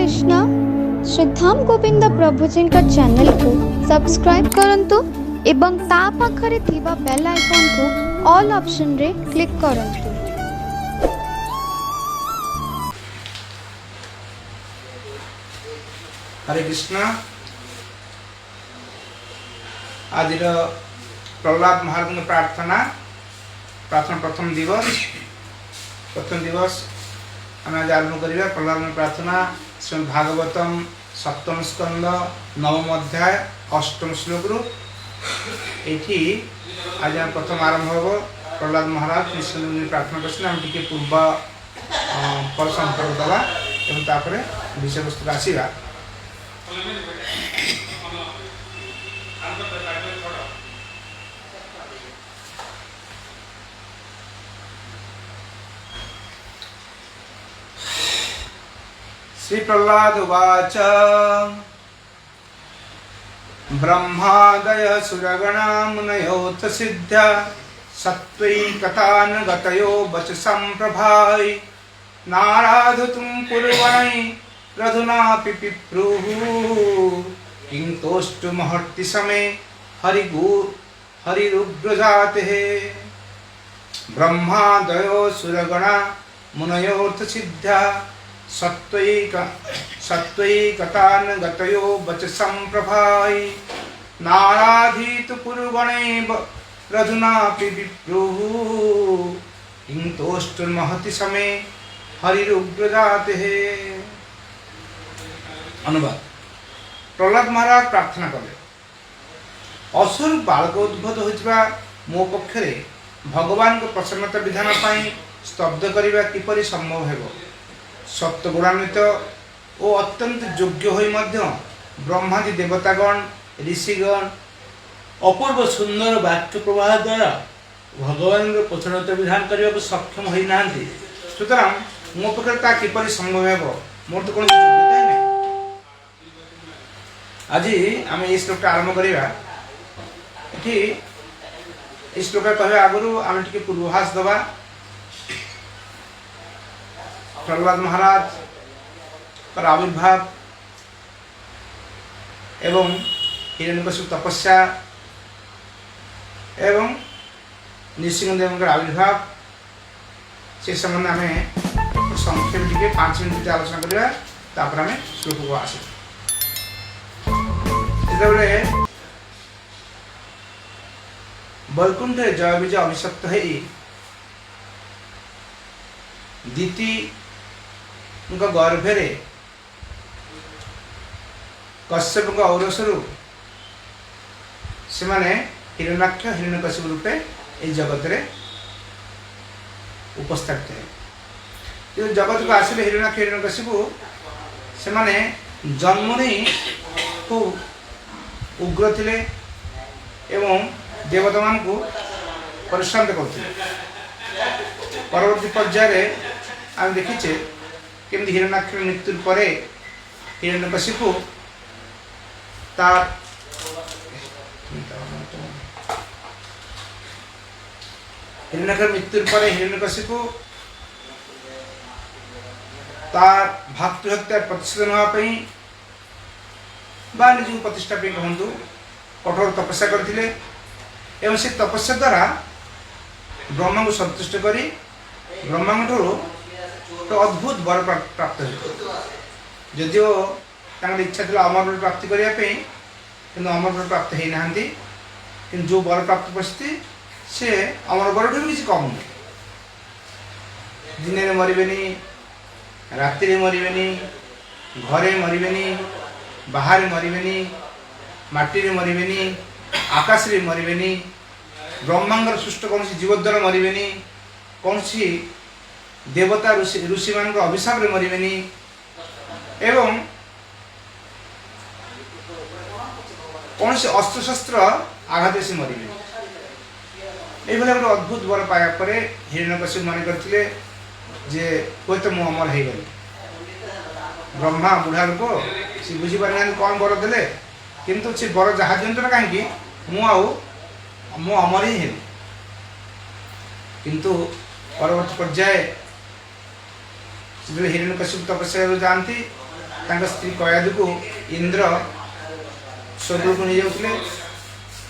कृष्णा। श्री धाम गोविंद प्रभुजी का चैनल को सब्सक्राइब करंतु एवं ता पाखरे थिबा बेल आइकन को ऑल ऑप्शन रे क्लिक करंतु। हरे कृष्णा। आज प्रहलाद महाराज प्रार्थना प्रथम दिवस आम आज आरंभ करिबा। प्रहलाद प्रार्थना श्रीमद् भागवतम सप्तम स्कंद नवम अध्याय अष्टम श्लोक रु एठी आज प्रथम आरंभ हो। प्रहलाद महाराज कृष्ण प्रार्थना करछन। हम टिके पूर्व पर संपर्क दवा एवं तापरे विषय वस्तु आसीबा। श्री प्रहलाद उवाच ब्रह्मादय सुरगणा मुनयोऽथ सिद्ध्या सत्त्वैकतानगतयो वचसं प्रभाय नाराधतुं पूर्वणै रधुनापि पिप्रुः किं तोष्टुमहर्ति समे हरिरुग्रजातेः। ब्रह्मादयो सुरगणा मुनयोऽथ सिद्ध्या सत्त्वैकतानगतयो वचसं प्रभाय नाराधितु पुरुगणैव रधुनापि विप्रुः किं तोष्टुर्महति समे हरिरुग्रजातेः। अनुवाद। प्रहलाद महाराज प्रार्थना कले, असुर बालक उद्भूत होइतिबा मो पक्षरे भगवान को प्रसन्नता विधान पाई स्तब्ध करिबा किपरि संभव हेबो। सत्य गुणान्वित और अत्यंत योग्य होई मध्य ब्रह्मादि देवतागण ऋषिगण अपूर्व सुंदर वाक्य प्रवाह द्वारा भगवान प्रसन्नता विधान करने को सक्षम होई नांती। सुतरां मो पक्षरे ता किपरि संभव हेबो, मोर तो कोन योग्यता नै। आज आम ये श्लोक आरंभ करिबा। एठी इस श्लोक कहबा आगुरु आम टिके पूर्वाभास दबा। प्रहलाद महाराज पर आविर्भाव एवं हिरण्यकशिपु तपस्या एवं नृसिंहदेव आविर्भाव से संबंध आम संक्षेप टिके 5 मिनट आलोचना करिबा। तापर आम श्लोक को आसे जेतबेले वैकुंठ जय विजय अभिषक्त है दीति गर्भे कश्यप औरसरु से माने हिरण्याक्ष हिरण्यकशिपु रूपे ये जगत रे उपस्थापित है। जो जगत को आसिले हिरण्याक्ष हिरण्यकशिपु से माने जन्म नहीं खूब उग्र थिले एवं देवता मान को परिश्रांत करते। परवर्ती पर्याय आम देखीचे केमती हिरण्याक्ष मृत्यु पर हिरण्यकशिपु तार हिरण्याक्ष मृत्यु पर हिरण्यकशिपु तार भक्ति हत्या प्रतिशोधन होगापी निज प्रतिष्ठा कहतु कठोर तपस्या करथिले एवं से तपस्या द्वारा ब्रह्मा को संतुष्ट करी ब्रह्मा तो अद्भुत वर प्राप्त हो। जदिओ इच्छा थी अमर वर प्राप्ति करने कि अमर वर प्राप्त होना कि जो वर प्राप्त परिस्थिति से अमर वर ठार किसी कम नहीं। दिन में मरबेनी, राति मरबेनी, घरे मरबेनी, बाहर मरबेनी, माटी रे मरबेनी, आकाश रे मरबेनी, ब्रह्मांड सृष्ट कौन जीवद्वारा मरबेनी, कौन देवता ऋषि मान अभिशाप रे मरबेनी एवं कौन से अस्त्र शस्त्र आघात से मरबेनी। ये गोटे अद्भुत वर पाया पर हिरण्यकशिपु मन करथिले जे कोई तो मु अमर हो गली। ब्रह्मा बुढ़ा लोक सी बुझी पारि ना कौन वर देले किंतु से वर जहाँ दिंतु ना कहीं मु अमर ही हेली। किंतु परवर्ती पर्याय हिरण्यकशिपु तपस्या जानती स्त्री कयादु को इंद्र स्वर्ग को नहीं जाऊले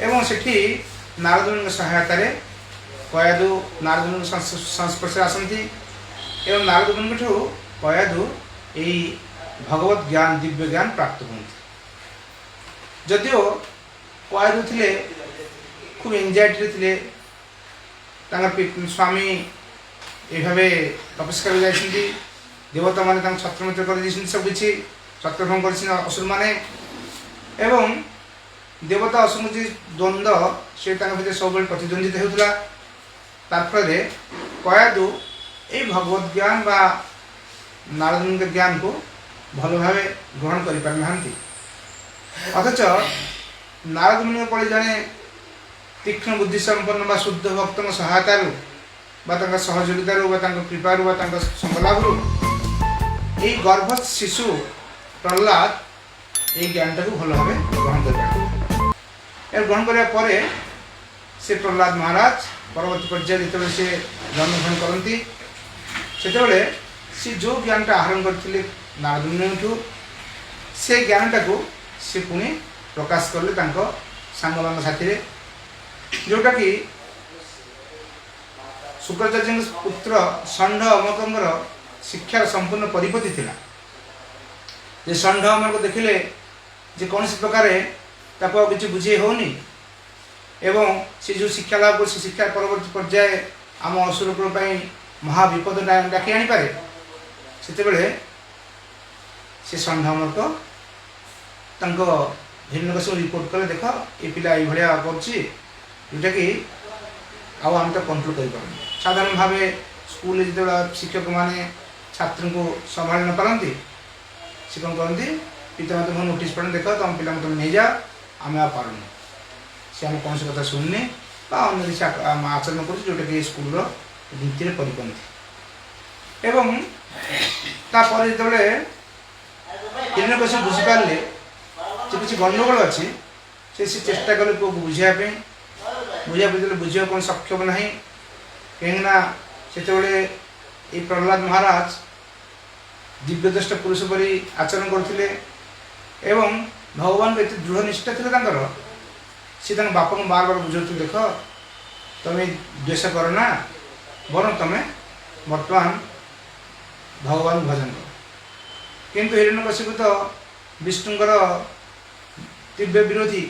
एवं सेठी नारद सहायतार कयादु नारद संस्पर्श आसती एवं नारद मुनि कयादु यही भगवत ज्ञान दिव्य ज्ञान प्राप्त होती जदिओ कयादु थे खूब एंजाइटी थे स्वामी ये तपस्या कर देवता मैंने छत्रमित्र कर सब किसी छत्रभंग कर असुर मैंने एवं देवता असुर द्वंद्व से भर सब प्रतिद्वंदित होता फल कयादु ये भगवत ज्ञान बा नारद ज्ञान को भल भाव ग्रहण कर पारि ना अथच नारद मुनि पड़े जड़े तीक्ष्ण बुद्धि संपन्न बा शुद्ध भक्त सहायतार सहयोगितार कृपार संकलाभ यही गर्भ शिशु प्रहलाद ये ज्ञान टाक भल भाव ग्रहण कर ग्रहण कराया से प्रहलाद महाराज परवर्ती पर्याय जिते से जन्मग्रहण करती से सी जो ज्ञानटा आहरण करते नारद मुनि से ज्ञानटा को सी पुणी प्रकाश कले सांग मान साथी जोटा कि शुक्राचार्य पुत्र षंढ अमकर शिक्षार संपूर्ण परिपति थिला जे षंढ अमर को देखिले जे कौन सी प्रकार किसी बुझे होनी एवं से जो शिक्षा लाभ कर शिक्षा परवर्ती पर्याय आम असुरकुल महाविपद डाकी आनी पारे से से षंढ अमर को हिरण्यकशिपु रिपोर्ट कले देख ये पिला ये जोटा कि आम तो कंट्रोल कर साधारण भाव स्कूल जो शिक्षक माने छात्र को संभाल न पारती सी कौन करती पितामाता को नोटिस पड़े देख तुम पिला तुम नहीं जा आम आ पार सी आम कौन कथा शुणुनि अन्य किसी आचरण कर जोटा कि स्कूल नीति परिपंथी एवं तापर जो हिरण्यकशिपु बुझीपारे किसी गंडगोल अच्छी से चेष्टा कले पुओ को बुझापी बुझा कौन सक्षम ना कहीं से प्रहलाद महाराज दिव्यद्रष्ट पुरुष परी आचरण करते एवं भगवान को एत दृढ़ निष्ठा थी सी बापा को बार बार बुझे देख तुम्हें द्वेष कर ना बर तुम्हें बर्तमान भगवान भजन कर किंतु हिरण्यकशिपु तो विष्णुकर तीव्र विरोधी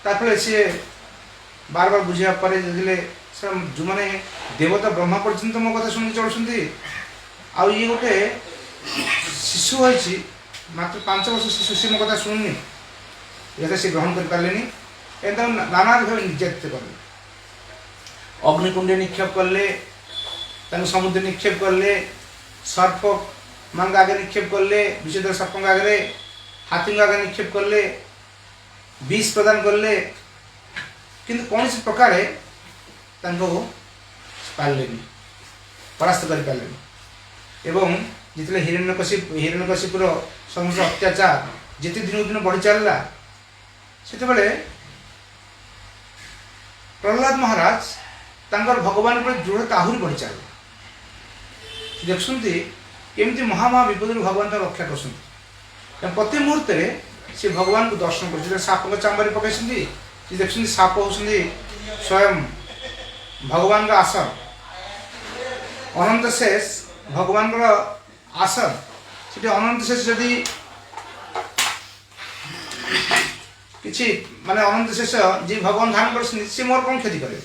ताफल सी बार बार बुझा पर जो मैंने देवता ब्रह्मा पर्यंत मो कथा शुणी चलुँच आउ ये गोटे शिशु होती मात्र 5 वर्ष शिशु से मो कथा शुणुनि ये सी ग्रहण कर पारे नाना भाव निर्यातित कले अग्निकुंड निक्षेप कले समुद्र निक्षेप कले सर्प मान आगे निक्षेप कले विषधर सर्प आगे हाथी आगे निक्षेप कले विष प्रदान कले किंतु कौन सी प्रकार पारे परास्त कर पारे एवं जितने हिरण्यकशिपुर समस्त अत्याचार जिते दिन दिन बढ़ी चलला से प्रहलाद महाराज भगवान पर दृढ़ता आहरी बढ़ी चल देखुंत केमती महा विपद भगवान रक्षा कर प्रति मुहूर्त से भगवान को दर्शन कर साप चांबारी पकई देखते साप होती स्वयं भगवान का आसन अनंत शेष भगवान आसन से अनंत शेष जदि किसी माने अनंत शेष जी भगवान धारण कर मोर कौन क्षति करे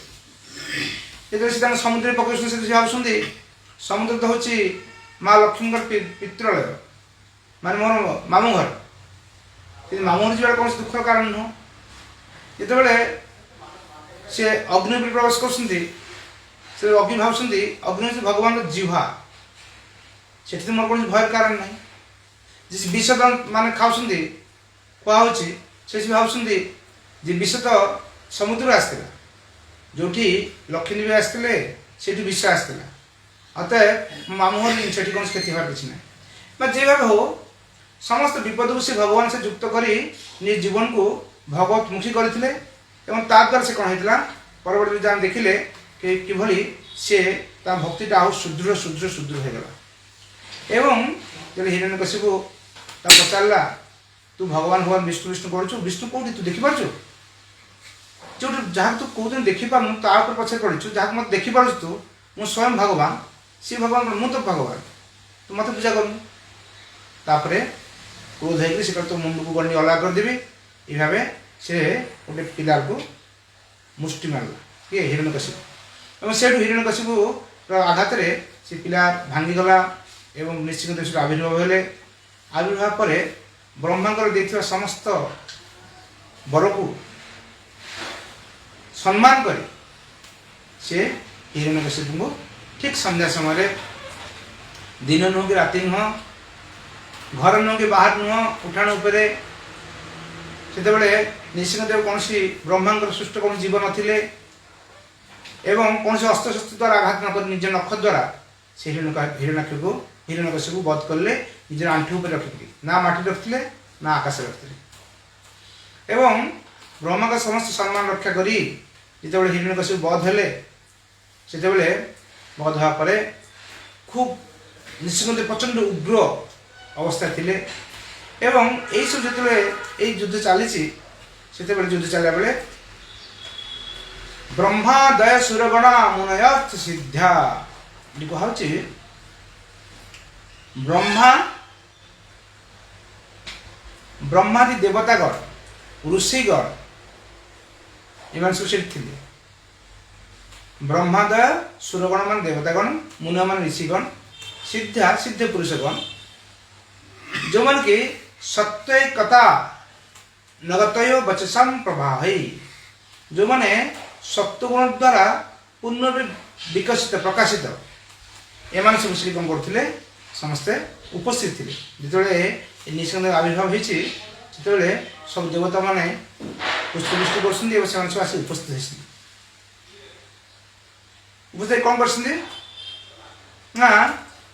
जो समुद्र पकड़ भाई समुद्र तो हूँ माँ लक्ष्मी पितृलय माने मोर मामू घर मामू घर जा कौन दुख कारण नुह जिते सी अग्नि प्रवेश कर अग्नि भावुंट अग्नि हूँ भगवान जिह्वा से मोर कौन भय कारण ना जिस विष मान खाऊँ कहूँ से भावुंट जे विष तो समुद्र आसला जो लक्ष्मी भी आसते से विष आसला अतएव मामूहर से कौन क्षति हर किसी ना जे भाव हो समस्त विपद को से भगवान से युक्त कर निज जीवन को भगवतमुखी करते ताद्वारा से कौन होता परवर्ती जहाँ देखिले कि किभली सी भक्तिटा आउ सुदृढ़ सुदृढ़ सुदृढ़ होगला एवं जब हिरण्यकशिपु पचारा तू भगवान भगवान विष्णु विष्णु करू विष्णु कौटी तू देखिपु जो जहाँ तू कौन देखिपार तापर पछे पड़ू जहाँ मत देखिपार तू मु स्वयं भगवान सी भगवान मु तो भगवान तू मत पूजा करूँ तापर क्रोध होकर तो मुंड को गंडी अलग करदेवी ये भाव से गोटे पिलार को मुष्टि मारला किए हिरण्यकशिपु और से हिरण्यकशिपु आघात से पिला भांगीगला एवं निश्चित देश आविर्भाव हेले आविर्भाव पर ब्रह्मांकर देखा समस्त वर को सम्मान कर से हिरण्यकशिपु को ठीक संध्या समय दिन नुह कि राति नुह घर नुह कि बाहर नुह उठाण उपर से निश्चित कौन ब्रह्मांकर सृष्ट कौन जीव नथिले एवं कौन अस्त्र शस्त्र द्वारा आघात न कर निज नख द्वारा से हिरण्यकशिपु बध कले निजर आंठू पर रखिक ना माटी रखते ना आकाश रखते एवं ब्रह्मा का समस्त सम्मान रक्षा करी जिते हिरण्यकशिपु बध हेले से बध होगा खूब निश्चित प्रचंड उग्र अवस्था थिले एवं यही सब जो युद्ध चली से युद्ध चलला बेले ब्रह्मा दय सुरगण मुनयर्थ सिद्ध्या कहा ब्रह्मादि देवतागण ऋषिगण एम सब थे ब्रह्मादय सुरगण मान देवतागण मुन मान ऋषिगण सिद्धा सिद्ध पुरुषगण जो मन की सत्वकता नगतयो वचसाम प्रवाह जो माने सत्वगुण द्वारा पूर्ण विकसित प्रकाशित एम सब श्री कौन करते समस्ते उपस्थित थे जिते निश्चित आविर्भाव होती सब देवता माने पुष्पवृष्टि कर उपस्थित उपस्थित कौन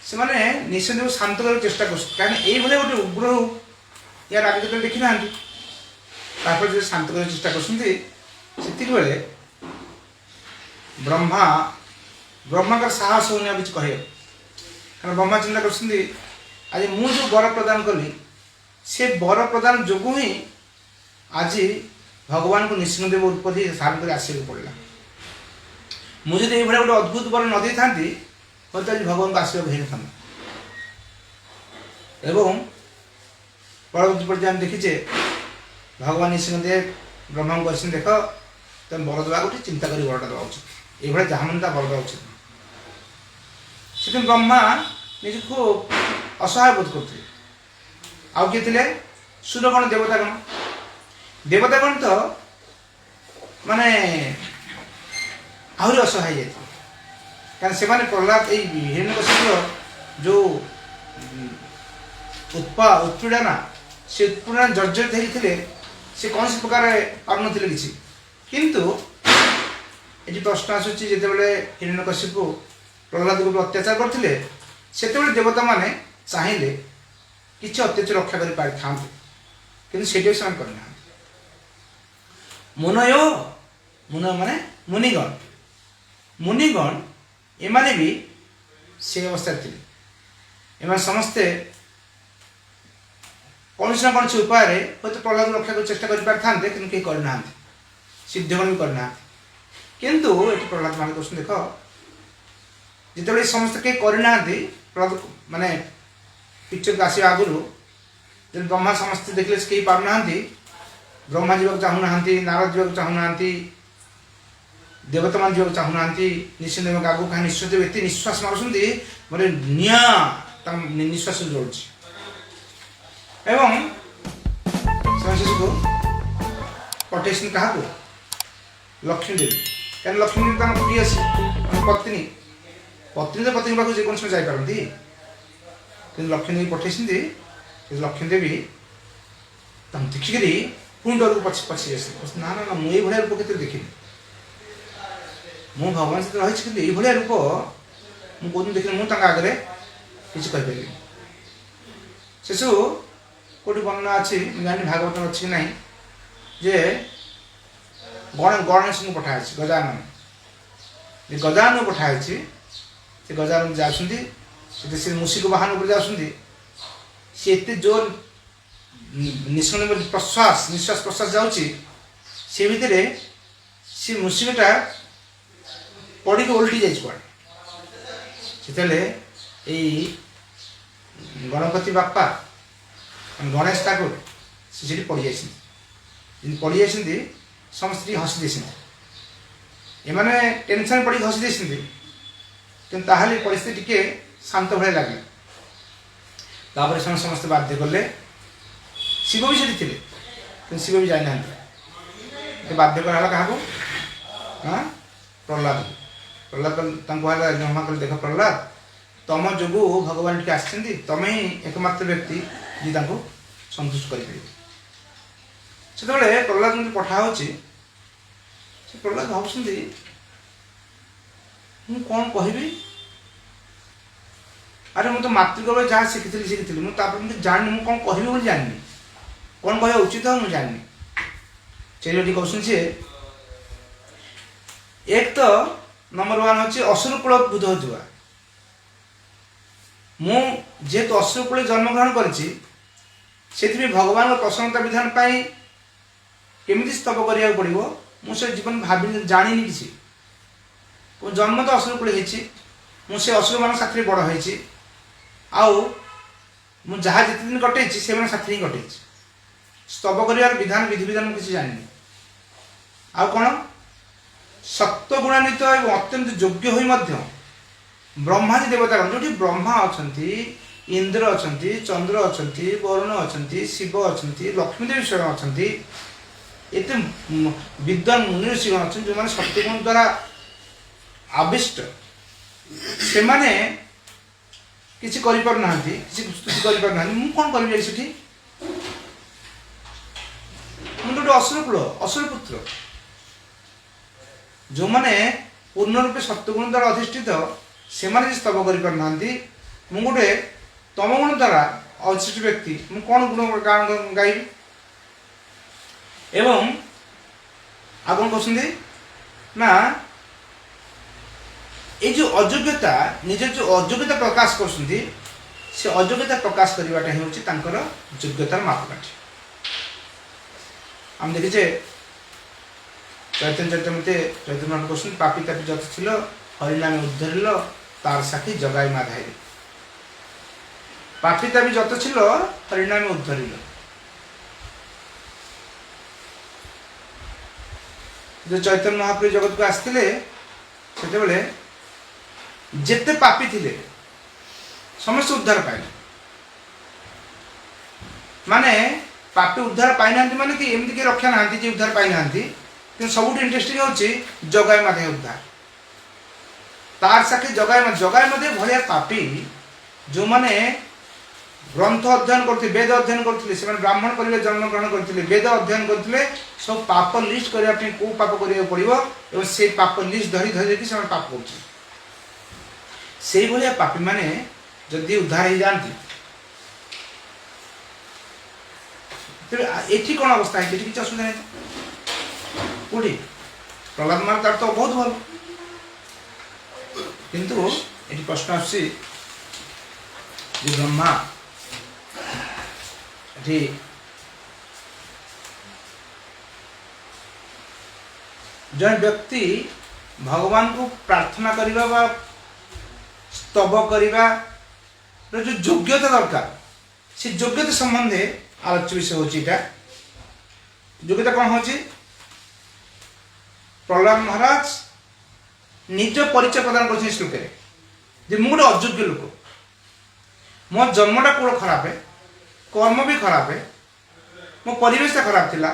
से माने निश्चित शांत कर चेष्टा कहीं गोटे उग्र रूप यार आगे जो देखी ना जो शांत कर चेष्टा कर ब्रह्मा का साहस होने किसी कहे कारण ब्रह्मा चिंता कर आज मुझे वर प्रदान कली से वर प्रदान जो ही आज भगवान को नृसिंहदेव उत्पत्ति धारण कर आसक पड़ा मुझे ये गोटे अद्भुत वर न दे था आज भगवान को आसक हो था एवं परवर्ती पर्याय देखीचे भगवान नृसिंहदेव ब्रह्मा को अच्छे देख तुम वर देवा गोटे चिंता कर वरटा देवा उचित ये जहाँ मन ता वर देवा उचित से ब्रह्मा निज खूब असहाय बोध करते आउ किए थे सुरगण देवतागण देवतागण तो माने आहरी असहाय जाते कारण से माने प्रहलाद हिरण्यकशिपुर जो उत्पीड़ना से उत्पीड़ना जर्जरित होते से कौन से प्रकार पार ना किसी किंतु ये प्रश्न आसूँ जिते हिरण्यकशिपु प्रहलाद को अत्याचार करते से देवता माने चाहिए किसी अत्याचार रक्षा कर पारि था कि से करना मुनयो मुन माने मुनिगण मुनिगण एमाने भी से अवस्था थे एम समस्ते कौन ना कौन से उपाय हूँ तो प्रहलाद रक्षा कर चेष्टा कर पारि था कि कहीं करना सिद्धगण भी करना किंतु ये प्रहलाद मान क्वेश्चन देख जिते समस्त कहीं करना प्रहलाद माने पिक्चर को आसवा आगु जब ब्रह्मा समस्ते देखले कहीं पारना ब्रह्मा जीवा चाहूना नारद जीवा चाहूना देवता मान जीवा चाहूना निश्चित आगु कहीं निश्चित एत निश्वास मारुंट मोर निया निश्वास जोड़ एवं शिशु को पठे क्या लक्ष्मी देवी क्या लक्ष्मी देवी प्रिय पत्नी पत्नी तो पत्नी पाक जेको जापारती कि लक्ष्मी देवी पठे लक्ष्मी देवी देखिकी पुणी डर को पची आस ना ना मुझे भाया रूप के देखी मु भगवान सहित रही ये भाया रूप मुझे देखी मुझे आगे किसी कहीपर शिशु कौटी वर्णना अच्छी जानी भागवत अच्छी ना जे गणेश को पठाई गजानन गजानन को पठाई से गजानन जाती से मुसी को वाहन पर जाती सी एत जोर ନିଶ୍ୱାସ ପ୍ରଶ୍ୱାସ ଯାଉଛି ସେ ଭିତରେ ସେ ମୂଷିକଟା ପଡ଼ିକି ଓଲଟି ଯାଇଛି କୁଆଡ଼େ। ସେତେବେଳେ ଏଇ ଗଣପତି ବାପା ଗଣେଶ ଠାକୁର ସେ ସେଠି ପଡ଼ିଯାଇଛନ୍ତି। ଯେମିତି ପଡ଼ିଯାଇଛନ୍ତି ସମସ୍ତେ ଟିକେ ହସି ଦେଇଛନ୍ତି। ଏମାନେ ଟେନସନ୍ ପଡ଼ିକି ହସି ଦେଇଛନ୍ତି, କିନ୍ତୁ ତାହେଲେ ପରିସ୍ଥିତି ଟିକେ ଶାନ୍ତ ଭଳିଆ ଲାଗିଲା। ତାପରେ ସେମାନେ ସମସ୍ତେ ବାଧ୍ୟ କଲେ, ଶିବ ବି ସେଠି ଥିଲେ କିନ୍ତୁ ଶିବ ବି ଯାଇନାହାନ୍ତି। ବାଧ୍ୟ କରାହେଲା କାହାକୁ? ପ୍ରହ୍ଲାଦକୁ। ପ୍ରହ୍ଲାଦ ତାଙ୍କୁ କହିଲା, ବ୍ରହ୍ମା କହିଲେ ଦେଖ ପ୍ରହ୍ଲାଦ, ତମ ଯୋଗୁଁ ଭଗବାନ ଟିକେ ଆସିଛନ୍ତି, ତମେ ହିଁ ଏକମାତ୍ର ବ୍ୟକ୍ତି ଯିଏ ତାଙ୍କୁ ସନ୍ତୁଷ୍ଟ କରିପାରିବେ। ସେତେବେଳେ ପ୍ରହ୍ଲାଦଙ୍କୁ ପଠା ହେଉଛି, ସେ ପ୍ରହ୍ଲାଦ ଭାବୁଛନ୍ତି ମୁଁ କ'ଣ କହିବି? ଆରେ ମୁଁ ତ ମାତୃଗର୍ଭରେ ଯାହା ଶିଖିଥିଲି ମୁଁ ତାପରେ ମୁଁ ଜାଣିନି, ମୁଁ କ'ଣ କହିବି ବୋଲି ଜାଣିନି, କ'ଣ କହିବା ଉଚିତ ଆଉ ମୁଁ ଜାଣିନି। ସେଇଠି କହୁଛନ୍ତି ସିଏ ଏକ ତ ନମ୍ବର 1 ହେଉଛି ଅସୁର କୂଳ ବୁଦ୍ଧ ହେଉଥିବା। ମୁଁ ଯେହେତୁ ଅସୁର କୂଳେ ଜନ୍ମଗ୍ରହଣ କରିଛି, ସେଥିପାଇଁ ଭଗବାନଙ୍କ ପ୍ରସନ୍ନତା ବିଧାନ ପାଇଁ କେମିତି ସ୍ତବ କରିବାକୁ ପଡ଼ିବ ମୁଁ ସେ ଜୀବନ ଭାବିନି, ଜାଣିନି କିଛି। ଜନ୍ମ ତ ଅସୁର କୂଳେ ହେଇଛି, ମୁଁ ସେ ଅସୁରମାନଙ୍କ ସାଥିରେ ବଡ଼ ହେଇଛି, ଆଉ ମୁଁ ଯାହା ଯେତେ ଦିନ କଟେଇଛି ସେମାନଙ୍କ ସାଥିରେ ହିଁ କଟେଇଛି। ସ୍ତବ କରିବାର ବିଧାନ ବିଧିବିଧାନ ମୁଁ କିଛି ଜାଣିନି। ଆଉ କ'ଣ? ସତ୍ୱଗୁଣାନ୍ୱିତ ଏବଂ ଅତ୍ୟନ୍ତ ଯୋଗ୍ୟ ହୋଇ ମଧ୍ୟ ବ୍ରହ୍ମାଦି ଦେବତାଗଣ, ଯେଉଁଠି ବ୍ରହ୍ମା ଅଛନ୍ତି, ଇନ୍ଦ୍ର ଅଛନ୍ତି, ଚନ୍ଦ୍ର ଅଛନ୍ତି, ବରୁଣ ଅଛନ୍ତି, ଶିବ ଅଛନ୍ତି, ଲକ୍ଷ୍ମୀଦେବୀ ସ୍ୱୟଂ ଅଛନ୍ତି, ଏତେ ବିଦ୍ୱାନ ମୁନି ଋଷିଗଣ ଅଛନ୍ତି ଯେଉଁମାନେ ସତ୍ୟଗୁଣ ଦ୍ୱାରା ଆବିଷ୍ଟ, ସେମାନେ କିଛି କରିପାରୁନାହାନ୍ତି, କିଛି ସ୍ତୁତି କରିପାରୁନାହାନ୍ତି। ମୁଁ କ'ଣ କରିବି ସେଠି? ମୁଁ ଗୋଟେ ଅସୁର କୂଳ, ଅସୁର ପୁତ୍ର, ଯେଉଁମାନେ ପୂର୍ଣ୍ଣ ରୂପେ ସତ୍ୟଗୁଣ ଦ୍ୱାରା ଅଧିଷ୍ଠିତ, ସେମାନେ ଯଦି ସ୍ତବ କରିପାରୁନାହାନ୍ତି, ମୁଁ ଗୋଟେ ତମଗୁଣ ଦ୍ୱାରା ଅଧିଷ୍ଠିତ ବ୍ୟକ୍ତି, ମୁଁ କ'ଣ ଗୁଣ ଗାଇବି? ଏବଂ ଆଉ କ'ଣ କହୁଛନ୍ତି ନା, এই যে অযোগ্যতা, নিজের যে অযোগ্যতা প্রকাশ করছেন, সে অযোগ্যতা প্রকাশ করাটা হচ্ছে তাঁর যোগ্যতার মাপকাঠি। আমি দেখেছে চৈতন্য চরিতামৃতে চৈতন্য করছেন, পাপি তাপি যত ছিল হরিনামে উদ্ধরিল, তার সাথী জগাই মাধাইল। পাপি তাপি যত ছিল হরিনামে উদ্ধরিল। চৈতন্য মহাপ্রভু জগৎକୁ ଆସିଥିଲେ, ସେତେବେଳେ ଯେତେ ପାପୀ ଥିଲେ ସମସ୍ତେ ଉଦ୍ଧାର ପାଇଲେ। ମାନେ ପାପୀ ଉଦ୍ଧାର ପାଇନାହାନ୍ତି ମାନେ କି ଏମିତି କି ରକ୍ଷା ନାହାନ୍ତି ଯେ ଉଦ୍ଧାର ପାଇନାହାନ୍ତି, କିନ୍ତୁ ସବୁଠୁ ଇଣ୍ଟରେଷ୍ଟିଂ ହେଉଛି ଜଗାଇ ମାଧବ ଉଦ୍ଧାର। ତାର ସାକ୍ଷୀ ଜଗାଇ ମାଧବ ଭଳିଆ ପାପୀ ଯେଉଁମାନେ ଗ୍ରନ୍ଥ ଅଧ୍ୟୟନ କରୁଥିଲେ, ବେଦ ଅଧ୍ୟୟନ କରୁଥିଲେ, ସେମାନେ ବ୍ରାହ୍ମଣ ପରିବାର ଜନ୍ମଗ୍ରହଣ କରିଥିଲେ, ବେଦ ଅଧ୍ୟୟନ କରୁଥିଲେ, ସବୁ ପାପ ଲିଷ୍ଟ କରିବା ପାଇଁ କେଉଁ ପାପ କରିବାକୁ ପଡ଼ିବ ଏବଂ ସେଇ ପାପ ଲିଷ୍ଟ ଧରିକି ସେମାନେ ପାପ କରୁଛନ୍ତି। ସେଇଭଳିଆ ପାପୀମାନେ ଯଦି ଉଦ୍ଧାର ହେଇଯାଆନ୍ତି, ତେବେ ଏଠି କ'ଣ ଅବସ୍ଥା ହେଇଛି? ଏଠି କିଛି ଅସୁବିଧା ନାହିଁ। କୋଉଠି ପ୍ରହ୍ଲାଦ ମହାରାଜ ତାର ତ ବହୁତ ଭଲ, କିନ୍ତୁ ଏଠି ପ୍ରଶ୍ନ ଆସୁଛି ଯେ ବ୍ରହ୍ମା ଏଠି ଜଣେ ବ୍ୟକ୍ତି ଭଗବାନଙ୍କୁ ପ୍ରାର୍ଥନା କରିବା ବା ସ୍ତବ କରିବାର ଯେଉଁ ଯୋଗ୍ୟତା ଦରକାର, ସେ ଯୋଗ୍ୟତା ସମ୍ବନ୍ଧେ ଆଲୋଚ୍ୟ ବିଷୟ ହେଉଛି ଏଇଟା। ଯୋଗ୍ୟତା କ'ଣ ହେଉଛି? ପ୍ରହ୍ଲାଦ ମହାରାଜ ନିଜ ପରିଚୟ ପ୍ରଦାନ କରୁଛନ୍ତି ଶ୍ଲୋକରେ ଯେ ମୁଁ ଗୋଟେ ଅଯୋଗ୍ୟ ଲୋକ, ମୋ ଜନ୍ମଟା କେବଳ ଖରାପ, କର୍ମ ବି ଖରାପ, ମୋ ପରିବେଶଟା ଖରାପ ଥିଲା।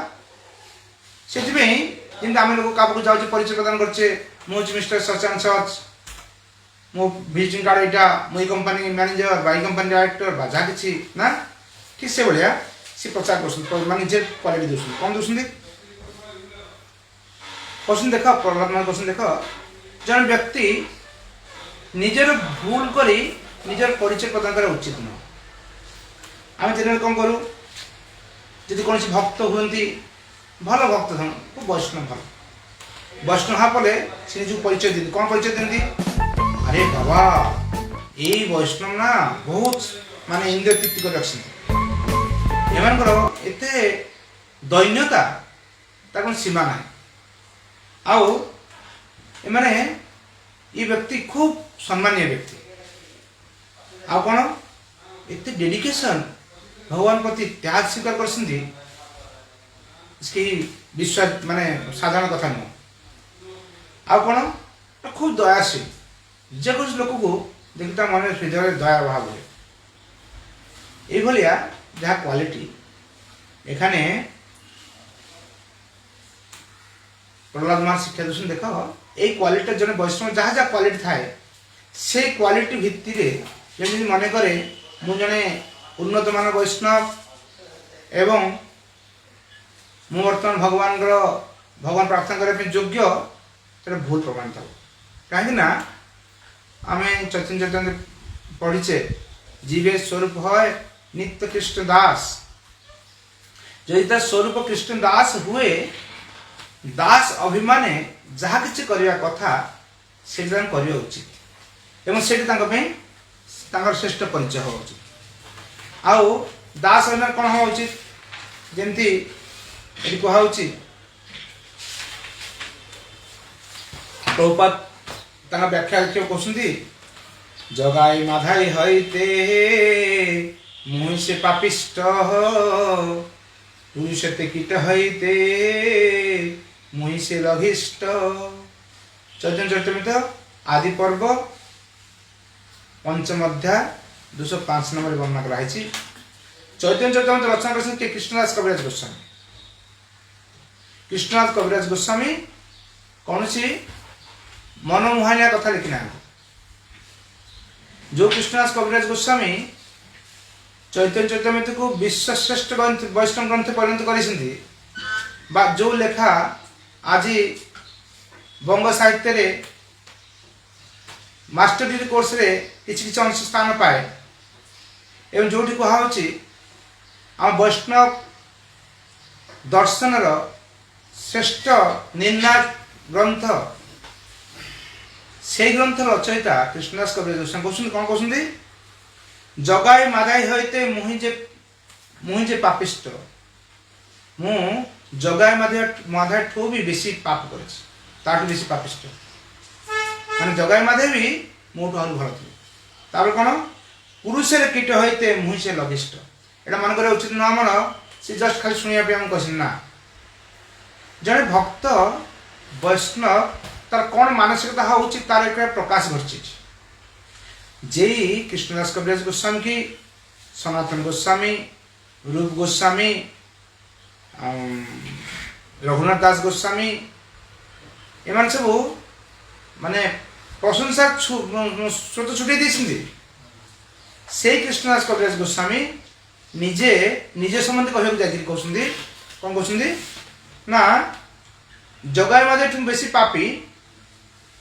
ସେଥିପାଇଁ ଯେମିତି ଆମେ ଲୋକ କାହାକୁ ଯାଉଛି ପରିଚୟ ପ୍ରଦାନ କରୁଛେ, ମୁଁ ହେଉଛି ମିଷ୍ଟର ସଚ୍ ଆଣ୍ଡ ସଚ୍, ମୋ ଭିଜିଟିଂ କାର୍ଡ଼ ଏଇଟା, ମୁଁ ଏଇ କମ୍ପାନୀ ମ୍ୟାନେଜର ବା ଏଇ କମ୍ପାନୀ ଡାଇରେକ୍ଟର ବା ଯାହା କିଛି ନା, ଠିକ୍ ସେଭଳିଆ ସେ ପ୍ରଚାର କରୁଛନ୍ତି, ମାନେ ନିଜେ କ୍ୱାଲିଟି ଦେଉଛନ୍ତି। କ'ଣ ଦେଉଛନ୍ତି? କହୁଛନ୍ତି ଦେଖ, ପ୍ରହ୍ଲାଦ ମହାରାଜ କହୁଛନ୍ତି ଦେଖ, ଜଣେ ବ୍ୟକ୍ତି ନିଜର ଭୁଲ କରି ନିଜର ପରିଚୟ ପ୍ରଦାନ କରିବା ଉଚିତ ନୁହେଁ। ଆମେ ଜେନେରାଲି କ'ଣ କରୁ? ଯଦି କୌଣସି ଭକ୍ତ ହୁଅନ୍ତି, ଭଲ ଭକ୍ତ ବୈଷ୍ଣବ, ଭଲ ବୈଷ୍ଣବ ହେବା ପରେ ସେ ନିଜକୁ ପରିଚୟ ଦିଅନ୍ତି। କ'ଣ ପରିଚୟ ଦିଅନ୍ତି? ଆରେ ବାବା, ଏଇ ବୈଷ୍ଣବ ନା ବହୁତ ମାନେ ଇନ୍ଦ୍ରିୟ ତୃପ୍ତି କରି ରଖିଛନ୍ତି, ଏମାନଙ୍କର ଏତେ ଦୈନ୍ୟତା ତାର କ'ଣ ସୀମା ନାହିଁ। ଆଉ ଏମାନେ ଏ ବ୍ୟକ୍ତି ଖୁବ୍ ସମ୍ମାନୀୟ ବ୍ୟକ୍ତି। ଆଉ କ'ଣ ଏତେ ଡେଡିକେସନ୍ ଭଗବାନ ପ୍ରତି ତ୍ୟାଗ ସ୍ୱୀକାର କରିଛନ୍ତି, ବିଶ୍ୱାସ ମାନେ ସାଧାରଣ କଥା ନୁହଁ। ଆଉ କ'ଣ ଖୁବ୍ ଦୟାଶୀଳ, ଯେକୌଣସି ଲୋକକୁ ଦେଖି ତା ମନରେ ହୃଦୟରେ ଦୟା ଭାବ ହୁଏ। এইভଳିଆ ଯାହା କ୍ୱାଲିଟି এখানে প্রহ্লাদ মহারাজ শিক্ষা দেন। দেখ এই কোয়ালিটি জনে বৈষ্ণব যাহা যা কোয়ালিটি থাকে সেই কোয়ালিটি ভিত্তিরে যেমনি মনে করে মু জনে উন্নতমান বৈষ্ণব এবং মু বর্তমান ভগবান প্রার্থনা করা যোগ্য, সেটা ভুল প্রমাণিত হব। কাহিঁকি না আমি চৈতন্য চৈতন্য পড়িছে জীবের স্বরূপ হয় নিত্য কৃষ্ণ দাস। যদি তার স্বরূপ কৃষ্ণ দাস হুয়ে দাস অভিমানে যাহা কিছু করিবা কথা সেটা করিবা উচিত এবং সেটা তাঙ্কর শ্রেষ্ঠ পরিচয় হওয়া উচিত। আউ দাস অভিমান কোণ হওয়া উচিত, যেমতি এটি কুহা হচ্ছে প্রভুপাদ তাঙ্ক ব্যাখ্যা কହୁଛନ୍ତି জগাই মাধাই হইতে মুই সে পাপিষ্ট, পুরুষতে কীট হইতে মুই সে লঘিষ্ঠ। চৈতন্য চরিতামৃত আদি পর্ব পঞ্চম অধ্যায় 205 নম্বরে বর্ণনা করা হয়েছে। চৈতন্য চরিতামৃত রচনা করেছেন কে? কৃষ্ণদাস কবিরাজ গোস্বামী। কৃষ্ণদাস কবিরাজ গোস্বামী কৌশি মনোমোহানিয়া কথা লিখি না। जो कृष्णदास कविराज गोस्वामी चैतन्य चरितामृत को विश्वश्रेष्ठ वैष्णव ग्रंथ परिणत करते, जो लेखा आज बंग साहित्य रे मास्टर डिग्री कोर्स रे किसी अंश स्थान पाए एवं जो कहुच्छी आम वैष्णव दर्शन श्रेष्ठ निर्णायक ग्रंथ से ग्रंथ रचयिता कृष्णदास कविराज गोस्वामी कौन कहते जगाई मागाई हईते मुहि जे पापिष्ट, मु जगाई माधाई ठू भी बेसी पाप कर बेसी पापिष्ट, माने जगाई माधे भी मोठू आहुरी भल थी। तापर कौन पुरुष कीट हईते मुहि से लघिष्ठ, एटा मन करा उचित न मन से जस्ट खाली शुणा कह ना। जड़े भक्त वैष्णव तार कौन मानसिकता होची तार एक प्रकाश घटी। जे कृष्णदास कविराज गोस्वामी की सनातन गोस्वामी, रूप गोस्वामी, रघुनाथ दास गोस्वामी एमान सब माने प्रशंसा स्रोत छुटे दी। से कृष्णदास कविराज गोस्वामी निजे निजे संबंधी कहूँ जाकर कहते कौन कहते ना जगाई माधे ठू बेसी पापी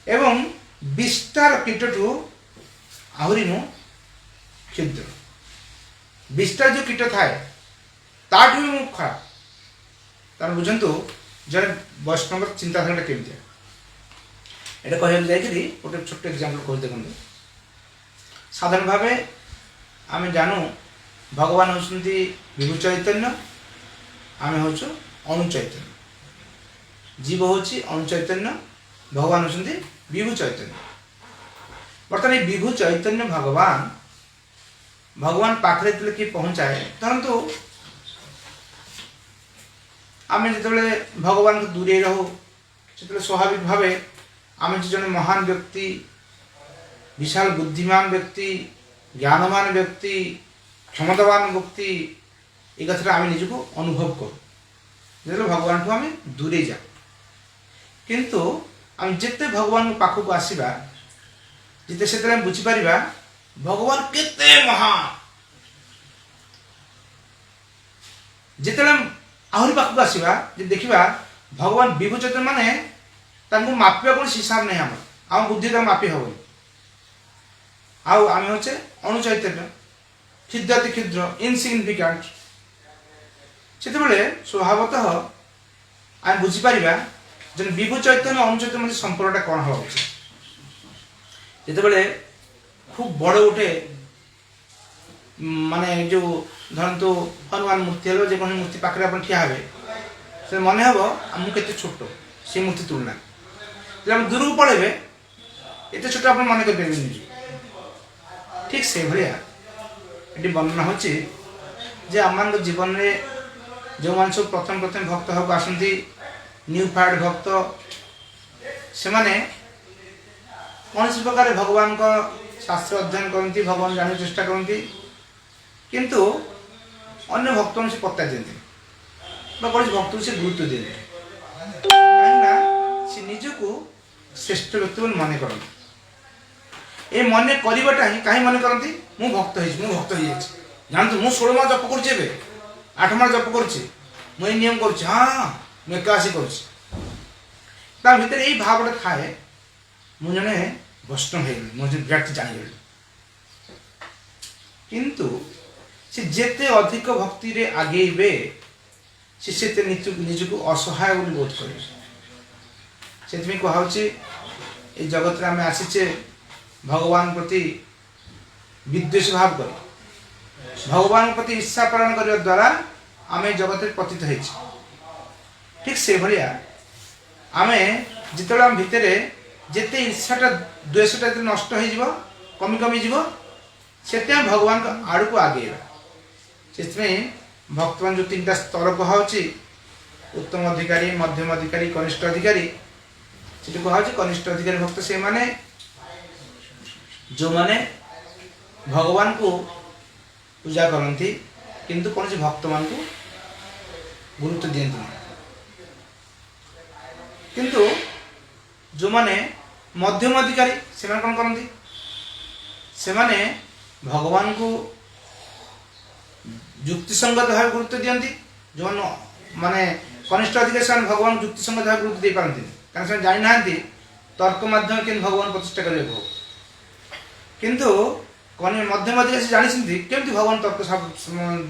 एवं विस्तार कीटठू आहुरी मु क्षुद्र। विस्तार जो कीट थाए ताठू भी मु खराब। तार बुझंतु जड़े वैष्णव चिंताधारा केमती एटा कह जाकि गोटे छोट एग्जाम्पल कह देखते। साधारण भाव आम जानू भगवान होती विभु चैतन्य, आम हूँ अणु चैतन्य। जीव हूँ अणु चैतन्य, भगवान होती विभु चैतन्य। बर्तमान विभु चैतन्य भगवान पाखे किए पहुँचाए धरतु आम जो भगवान को दूरे रहू से स्वाभाविक भाव आम जन महान व्यक्ति, विशाल बुद्धिमान व्यक्ति, ज्ञानवान व्यक्ति, क्षमतावान व्यक्ति ये कथा आम निजको अनुभव करूँ जो भगवान को आम दूरे जाऊ। किंतु आम जिते भगवान पाखक आसवा जिते से बुझीपर भगवान केते महान, जिते आहरी पाखक आसवा देखा भगवान विभु चैतन्य माने मापिया कौन हिसाब नहीं आम बुद्धि मापी हेनी। आम हे अणु चैतन्य क्षुद्राति क्षुद्र इनसिग्निफिकेंट। से स्वभावतः आम बुझीपर जन विभु चैतन्य अणु चैतन्य मध्य संपर्कटा कौन हवा उचित। जिते खूब बड़ गोटे ମାନେ जो ଧରନ୍ତୁ ହନୁମାନ ମୂର୍ତ୍ତି ହେଲେ ଯେକୌଣସି ମୂର୍ତ୍ତି ପାଖରେ ଆପଣ ଠିଆ ହେବେ ସେ ମନେ ହେବ ଆମକୁ କେତେ ଛୋଟ ସେ ମୂର୍ତ୍ତି ତୁଳନା ଯଦି ଆମେ ଦୂରକୁ ପଳେଇବେ ଏତେ ଛୋଟ ଆପଣ ମନେ କରିପାରିବେନି ନିଜକୁ। ଠିକ୍ ସେଇଭଳିଆ ଏଠି ବର୍ଣ୍ଣନା ହେଉଛି ଯେ ଆମମାନଙ୍କ ଜୀବନରେ ଯେଉଁମାନେ ସବୁ ପ୍ରଥମେ ଭକ୍ତ ହେବାକୁ ଆସନ୍ତି ନ୍ୟୁ ଫାର୍ଡ ଭକ୍ତ ସେମାନେ କୌଣସି ପ୍ରକାର ଭଗବାନଙ୍କ ଶାସ୍ତ୍ର ଅଧ୍ୟୟନ କରନ୍ତି, ଭଗବାନ ଜାଣିବାକୁ ଚେଷ୍ଟା କରନ୍ତି, କିନ୍ତୁ ଅନ୍ୟ ଭକ୍ତଙ୍କୁ ସେ ପତ୍ତା ଦିଅନ୍ତି ବା କୌଣସି ଭକ୍ତକୁ ସେ ଗୁରୁତ୍ୱ ଦିଅନ୍ତି, କାହିଁକିନା ସେ ନିଜକୁ ଶ୍ରେଷ୍ଠ ବ୍ୟକ୍ତି ବୋଲି ମନେ କରନ୍ତି। ଏ ମନେ କରିବାଟା ହିଁ କାହିଁ ମନେ କରନ୍ତି, ମୁଁ ଭକ୍ତ ହେଇଯାଇଛି ଜାଣନ୍ତୁ ମୁଁ 16 ମାଳ ଜପ କରୁଛି, ଏବେ 8 ମାଳ ଜପ କରୁଛି, ମୁଁ ଏଇ ନିୟମ କରୁଛି, ହଁ ମୁଁ ଏକାଦଶୀ କରୁଛି, ତା ଭିତରେ ଏଇ ଭାବଟା ଥାଏ ମୁଁ ଜଣେ ବୈଷ୍ଣବ ହେଇଗଲି, ମୁଁ ବିରାଟ ଜାଣିଗଲି। କିନ୍ତୁ ସେ ଯେତେ ଅଧିକ ଭକ୍ତିରେ ଆଗେଇବେ ସେ ସେତେ ନିଜକୁ ଅସହାୟ ବୋଲି ବୋଧ କରିବେ। ସେଥିପାଇଁ କୁହାହେଉଛି এই ଜଗତରେ ଆମେ ଆସିଛେ ଭଗବାନ ପ୍ରତି ବିଦ୍ୱେଷ ଭାବ କରି, ଭଗବାନଙ୍କ ପ୍ରତି ଇର୍ଷା ପାଳନ କରିବା ଦ୍ୱାରା ଆମେ ଜଗତରେ ପତିତ ହେଇଛେ। ଠିକ୍ ସେଇଭଳିଆ ଆମେ ଯେତେବେଳେ ଆମ ଭିତରେ ଯେତେ ଇର୍ଷାଟା ଦ୍ୱେଷଟା ଯେତେ ନଷ୍ଟ ହେଇଯିବ, କମିଯିବ, ସେତେ ଆମେ ଭଗବାନଙ୍କ ଆଡ଼କୁ ଆଗେଇବା। ସେଥିପାଇଁ ଭକ୍ତମାନ ଯେଉଁ 3ଟା ସ୍ତର କୁହାହେଉଛି, ଉତ୍ତମ ଅଧିକାରୀ, ମଧ୍ୟମ ଅଧିକାରୀ, କନିଷ୍ଠ ଅଧିକାରୀ, ସେଠି କୁହାହେଉଛି କନିଷ୍ଠ ଅଧିକାରୀ ଭକ୍ତ ସେମାନେ ଯେଉଁମାନେ ଭଗବାନଙ୍କୁ ପୂଜା କରନ୍ତି କିନ୍ତୁ କୌଣସି ଭକ୍ତମାନଙ୍କୁ ଗୁରୁତ୍ୱ ଦିଅନ୍ତି ନାହିଁ। କିନ୍ତୁ ଯେଉଁମାନେ ମଧ୍ୟମ ଅଧିକାରୀ ସେମାନେ କ'ଣ କରନ୍ତି, ସେମାନେ ଭଗବାନଙ୍କୁ ଯୁକ୍ତିସଙ୍ଗତ ଭାବେ ଗୁରୁତ୍ୱ ଦିଅନ୍ତି। ଯେଉଁମାନେ ମାନେ କନିଷ୍ଠ ଅଧିକାରୀ ସେମାନେ ଭଗବାନଙ୍କୁ ଯୁକ୍ତିସଙ୍ଗତ ଭାବେ ଗୁରୁତ୍ୱ ଦେଇପାରନ୍ତିନି, କାରଣ ସେମାନେ ଜାଣିନାହାନ୍ତି ତର୍କ ମାଧ୍ୟମରେ କେମିତି ଭଗବାନ ପ୍ରତିଷ୍ଠା କରିବାକୁ ହବ। କିନ୍ତୁ ମଧ୍ୟମ ଅଧିକାରୀ ସେ ଜାଣିଛନ୍ତି କେମିତି ଭଗବାନ ତର୍କ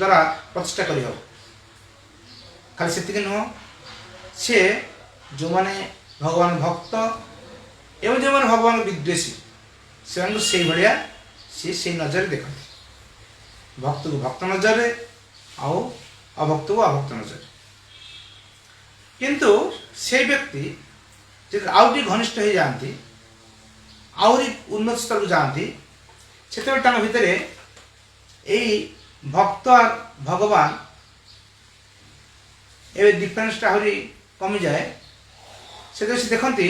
ଦ୍ୱାରା ପ୍ରତିଷ୍ଠା କରିହେବ। ଖାଲି ସେତିକି ନୁହଁ, ସେ ଯେଉଁମାନେ ଭଗବାନ ଭକ୍ତ ଏବଂ ଯେଉଁମାନେ ଭଗବାନ ବିଦ୍ୱେଷୀ ସେମାନଙ୍କୁ ସେଇଭଳିଆ ସିଏ ସେଇ ନଜରରେ ଦେଖନ୍ତି, ଭକ୍ତକୁ ଭକ୍ତ ନଜରରେ ଆଉ ଅଭକ୍ତକୁ ଅଭକ୍ତ ନଜରରେ। କିନ୍ତୁ ସେଇ ବ୍ୟକ୍ତି ଯଦି ଆଉ ଟିକେ ଘନିଷ୍ଠ ହେଇଯାଆନ୍ତି, ଆହୁରି ଉନ୍ନତ ସ୍ତରକୁ ଯାଆନ୍ତି, ସେତେବେଳେ ତାଙ୍କ ଭିତରେ ଏଇ ଭକ୍ତ আর ଭଗବାନ ଏବେ ଡିଫରେନ୍ସଟା ଆହୁରି କମିଯାଏ। ସେତେବେଳେ ସେ ଦେଖନ୍ତି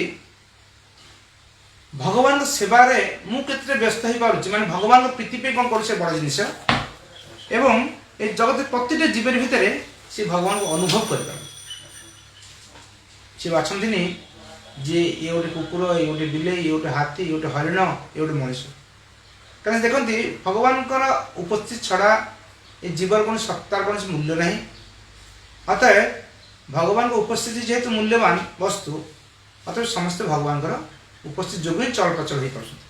ଭଗବାନଙ୍କ ସେବାରେ ମୁଁ କେତେ ବ୍ୟସ୍ତ ହେଇପାରୁଛି, ମାନେ ଭଗବାନଙ୍କ ପ୍ରୀତି ପାଇଁ କ'ଣ କରୁଛି ବଡ଼ ଜିନିଷ, ଏବଂ ଏ ଜଗତରେ ପ୍ରତିଟି ଜୀବନ ଭିତରେ ସେ ଭଗବାନଙ୍କୁ ଅନୁଭବ କରିପାରନ୍ତି। ସେ ବାଛନ୍ତିନି ଯେ ଇଏ ଗୋଟେ କୁକୁର, ଇଏ ଗୋଟେ ବିଲେଇ, ଇଏ ଗୋଟେ ହାତୀ, ଇଏ ଗୋଟେ ହରିଣ, ଇଏ ଗୋଟେ ମଣିଷ, କାରଣ ଦେଖନ୍ତି ଭଗବାନଙ୍କର ଉପସ୍ଥିତି ଛଡ଼ା ଏ ଜୀବର କୌଣସି ସତ୍ତାର କୌଣସି ମୂଲ୍ୟ ନାହିଁ। ଅତଏବ ଭଗବାନଙ୍କ ଉପସ୍ଥିତି ଯେହେତୁ ମୂଲ୍ୟବାନ ବସ୍ତୁ, ଅତଏବ ସମସ୍ତେ ଭଗବାନଙ୍କର ଉପସ୍ଥିତି ଯୋଗୁଁ ହିଁ ଚଳପ୍ରଚଳ ହେଇପାରୁଛନ୍ତି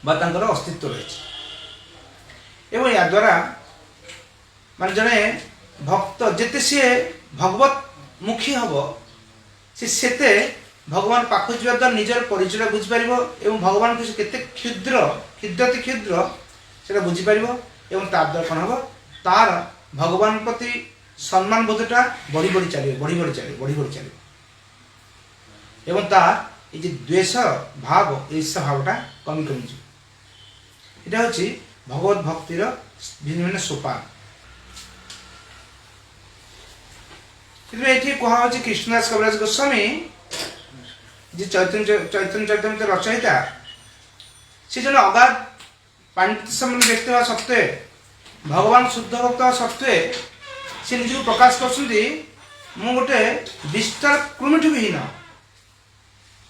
ବା ତାଙ୍କର ଅସ୍ତିତ୍ୱ ରହିଛି। ଏବଂ ଏହାଦ୍ୱାରା ମାନେ ଜଣେ ଭକ୍ତ ଯେତେ ସିଏ ଭଗବତ ମୁଖୀ ହେବ, ସେ ସେତେ ଭଗବାନ ପାଖକୁ ଯିବା ଦ୍ୱାରା ନିଜର ପରିଚୟ ବୁଝିପାରିବ ଏବଂ ଭଗବାନଙ୍କୁ ସେ କେତେ କ୍ଷୁଦ୍ର ସେଟା ବୁଝିପାରିବ ଏବଂ ତା ଦ୍ୱାରା କ'ଣ ହେବ, ତାର ଭଗବାନ ପ୍ରତି ସମ୍ମାନ ବୋଧଟା ବଢ଼ି ଚାଲିବ ଏବଂ ତା এই যে দ্বেষ ভাব, ঈর্ষা ভাবটা কমিଯିବ। এটা হচ্ছে ভগবত ভক্তির ভিন্ন ভিন্ন সোপান। কিন্তু এটি কুহা হচ্ছে কৃষ্ণদাস কবিরাজ গোস্বামী যে চৈতন্য চরিতামৃত রচয়িতা, সে জন্য অগাধ পাণ্ডিত্য সম্পন্ন ব্যক্তি হওয়া সত্ত্বে, ভগবান শুদ্ধ ভক্ত হওয়া সত্ত্বে সে নিজকে প্রকাশ করছেন ମୁଁ ଗୋଟେ ବିସ୍ତାର କୃମିଠୁ ବି ହୀନ,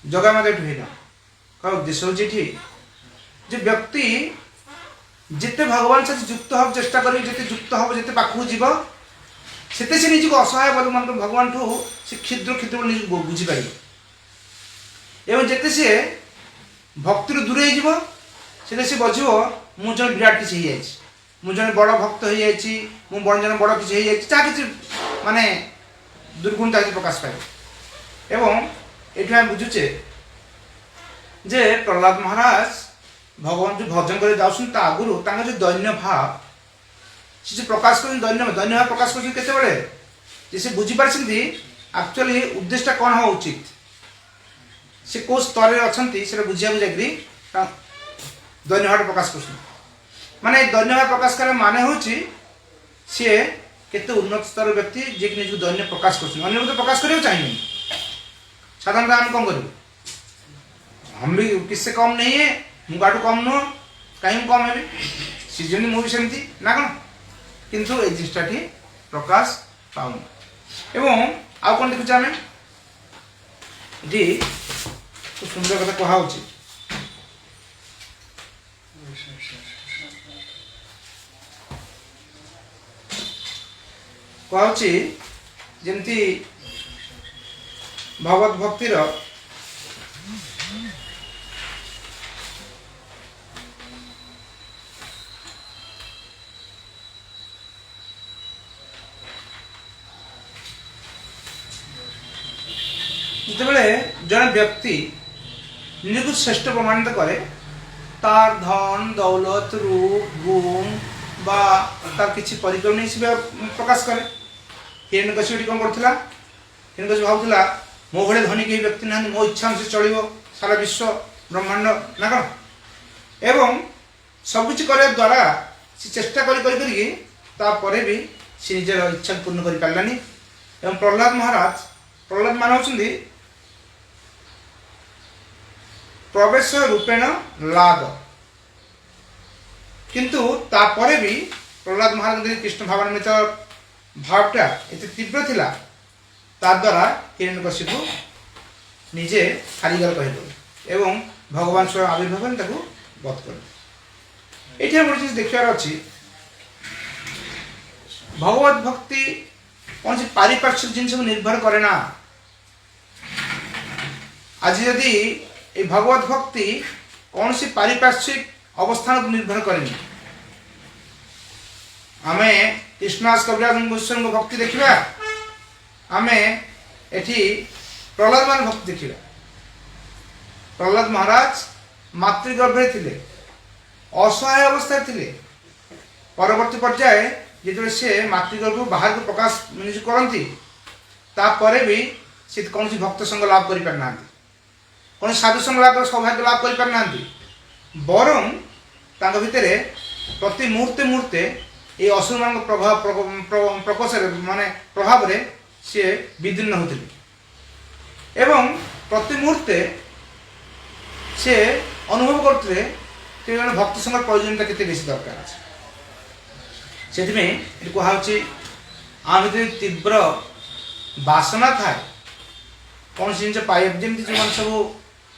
ଜଗାମାତାଠୁ ହୀନ। କାରଣ ଉଦ୍ଦେଶ୍ୟ ହେଉଛି ଏଠି ଯେ ବ୍ୟକ୍ତି ଯେତେ ଭଗବାନ ସହିତ ଯୁକ୍ତ ହେବାକୁ ଚେଷ୍ଟା କରିବ, ଯେତେ ଯୁକ୍ତ ହେବ, ଯେତେ ପାଖକୁ ଯିବ, ସେତେ ସେ ନିଜକୁ ଅସହାୟ ବୋଲି ମନେ କରିବ, ଭଗବାନଠୁ ସେ କ୍ଷୁଦ୍ର ବୋଲି ନିଜକୁ ବୁଝିପାରିବ। ଏବଂ ଯେତେ ସିଏ ଭକ୍ତିରୁ ଦୂରେଇ ଯିବ, ସେତେ ସେ ବୁଝିବ ମୁଁ ଜଣେ ବିରାଟ କିଛି ହେଇଯାଇଛି, ମୁଁ ଜଣେ ବଡ଼ ଭକ୍ତ ହେଇଯାଇଛି, ମୁଁ ଜଣେ ବଡ଼ କିଛି ହେଇଯାଇଛି, ଯାହା କିଛି ମାନେ ଦୁର୍ଗୁଣ ତା ପ୍ରକାଶ ପାଇବ। ଏବଂ ଏଠି ଆମେ ବୁଝୁଛେ ଯେ ପ୍ରହ୍ଲାଦ ମହାରାଜ भगवान जो भजन कर जाऊँ आगुरी जो दैन्य भाव सी जो प्रकाश कर दैन्य भाव प्रकाश कर से बुझीपारी एक्चुअली उद्देश्य कौन हवा उचित से कौ स्तर में अच्छा से बुझा जाकि दैन्य भाव प्रकाश कर माने दैन्य भाव प्रकाश कर माने हूँ सी केते उन्नत स्तर व्यक्ति जे कि निज दैन्य प्रकाश कर तो प्रकाश करियो चाहिए साधारणतः हम कौन करूँ हम भी किससे कम नहीं है मुझे कम नुह कहीं कम है सीजन मुझे सेमती ना कौन किंतु ये जिनिसटा प्रकाश पाऊन एवं आउ कौन देखुचे आम ये खूब सुंदर कथा कहुच्छी कहुच्छी जमती भगवत भक्तिर जिते जन व्यक्ति निज को श्रेष्ठ प्रमाणित करे तार धन दौलत रूप गुण बा तार किसी परिक्रम नहीं से प्रकाश करे हिरण्यकशिपु कौन करूला हिरण्यकशिपु भावुला मो भाई धनी कहीं व्यक्ति ना मो इच्छा से चलो सारा विश्व ब्रह्मांड ना कौन एवं सबकि करने द्वारा से चेष्टा कर भी सी निजर इच्छा पूर्ण कर पारानी एवं प्रहलाद मान होती प्रवेश रूपेण लाद किंतु तापरे भी प्रहलाद महाराज कृष्ण भावान्वित भावटा एत तीव्र थिला ता द्वारा हिरण्यकशिपु निजे हारीगल कह एवं भगवान स्वयं आविर्भाव ताको बध कर ये गोटे देखार अच्छी भगवत भक्ति कौन से पारिपार्श्विक जिन निर्भर करे ना आज यदि ये भगवत भक्ति कौन सी पारिपार्श्विक अवस्थान पर निर्भर करें आम कृष्णदास कविराज गोस्वामी भक्ति देखा आम एठी प्रहलाद मान भक्ति देखा प्रहलाद महाराज मातृगर्भे थिले असहाय अवस्था थिले परवर्ती पर्याय जो से मातृगर्भ बाहर को प्रकाश निज करती तापर भी सी कौन भक्त संग लाभ कर पारना कौन साधु संग लाभ सौभाग्य लाभ कर पारना बरं भितर प्रति मुहूर्ते मुहूर्ते ये असुर मान प्रभाव प्रकोष माने प्रभाव रे सी विदीर्ण होते एवं प्रति मुहूर्ते से अनुभव करते भक्त संग प्रयोजनता केते बेसी दरकार से कहुच्छी आम भर तीव्र बासना थाए कौन सी जिन पाए जमी जो सब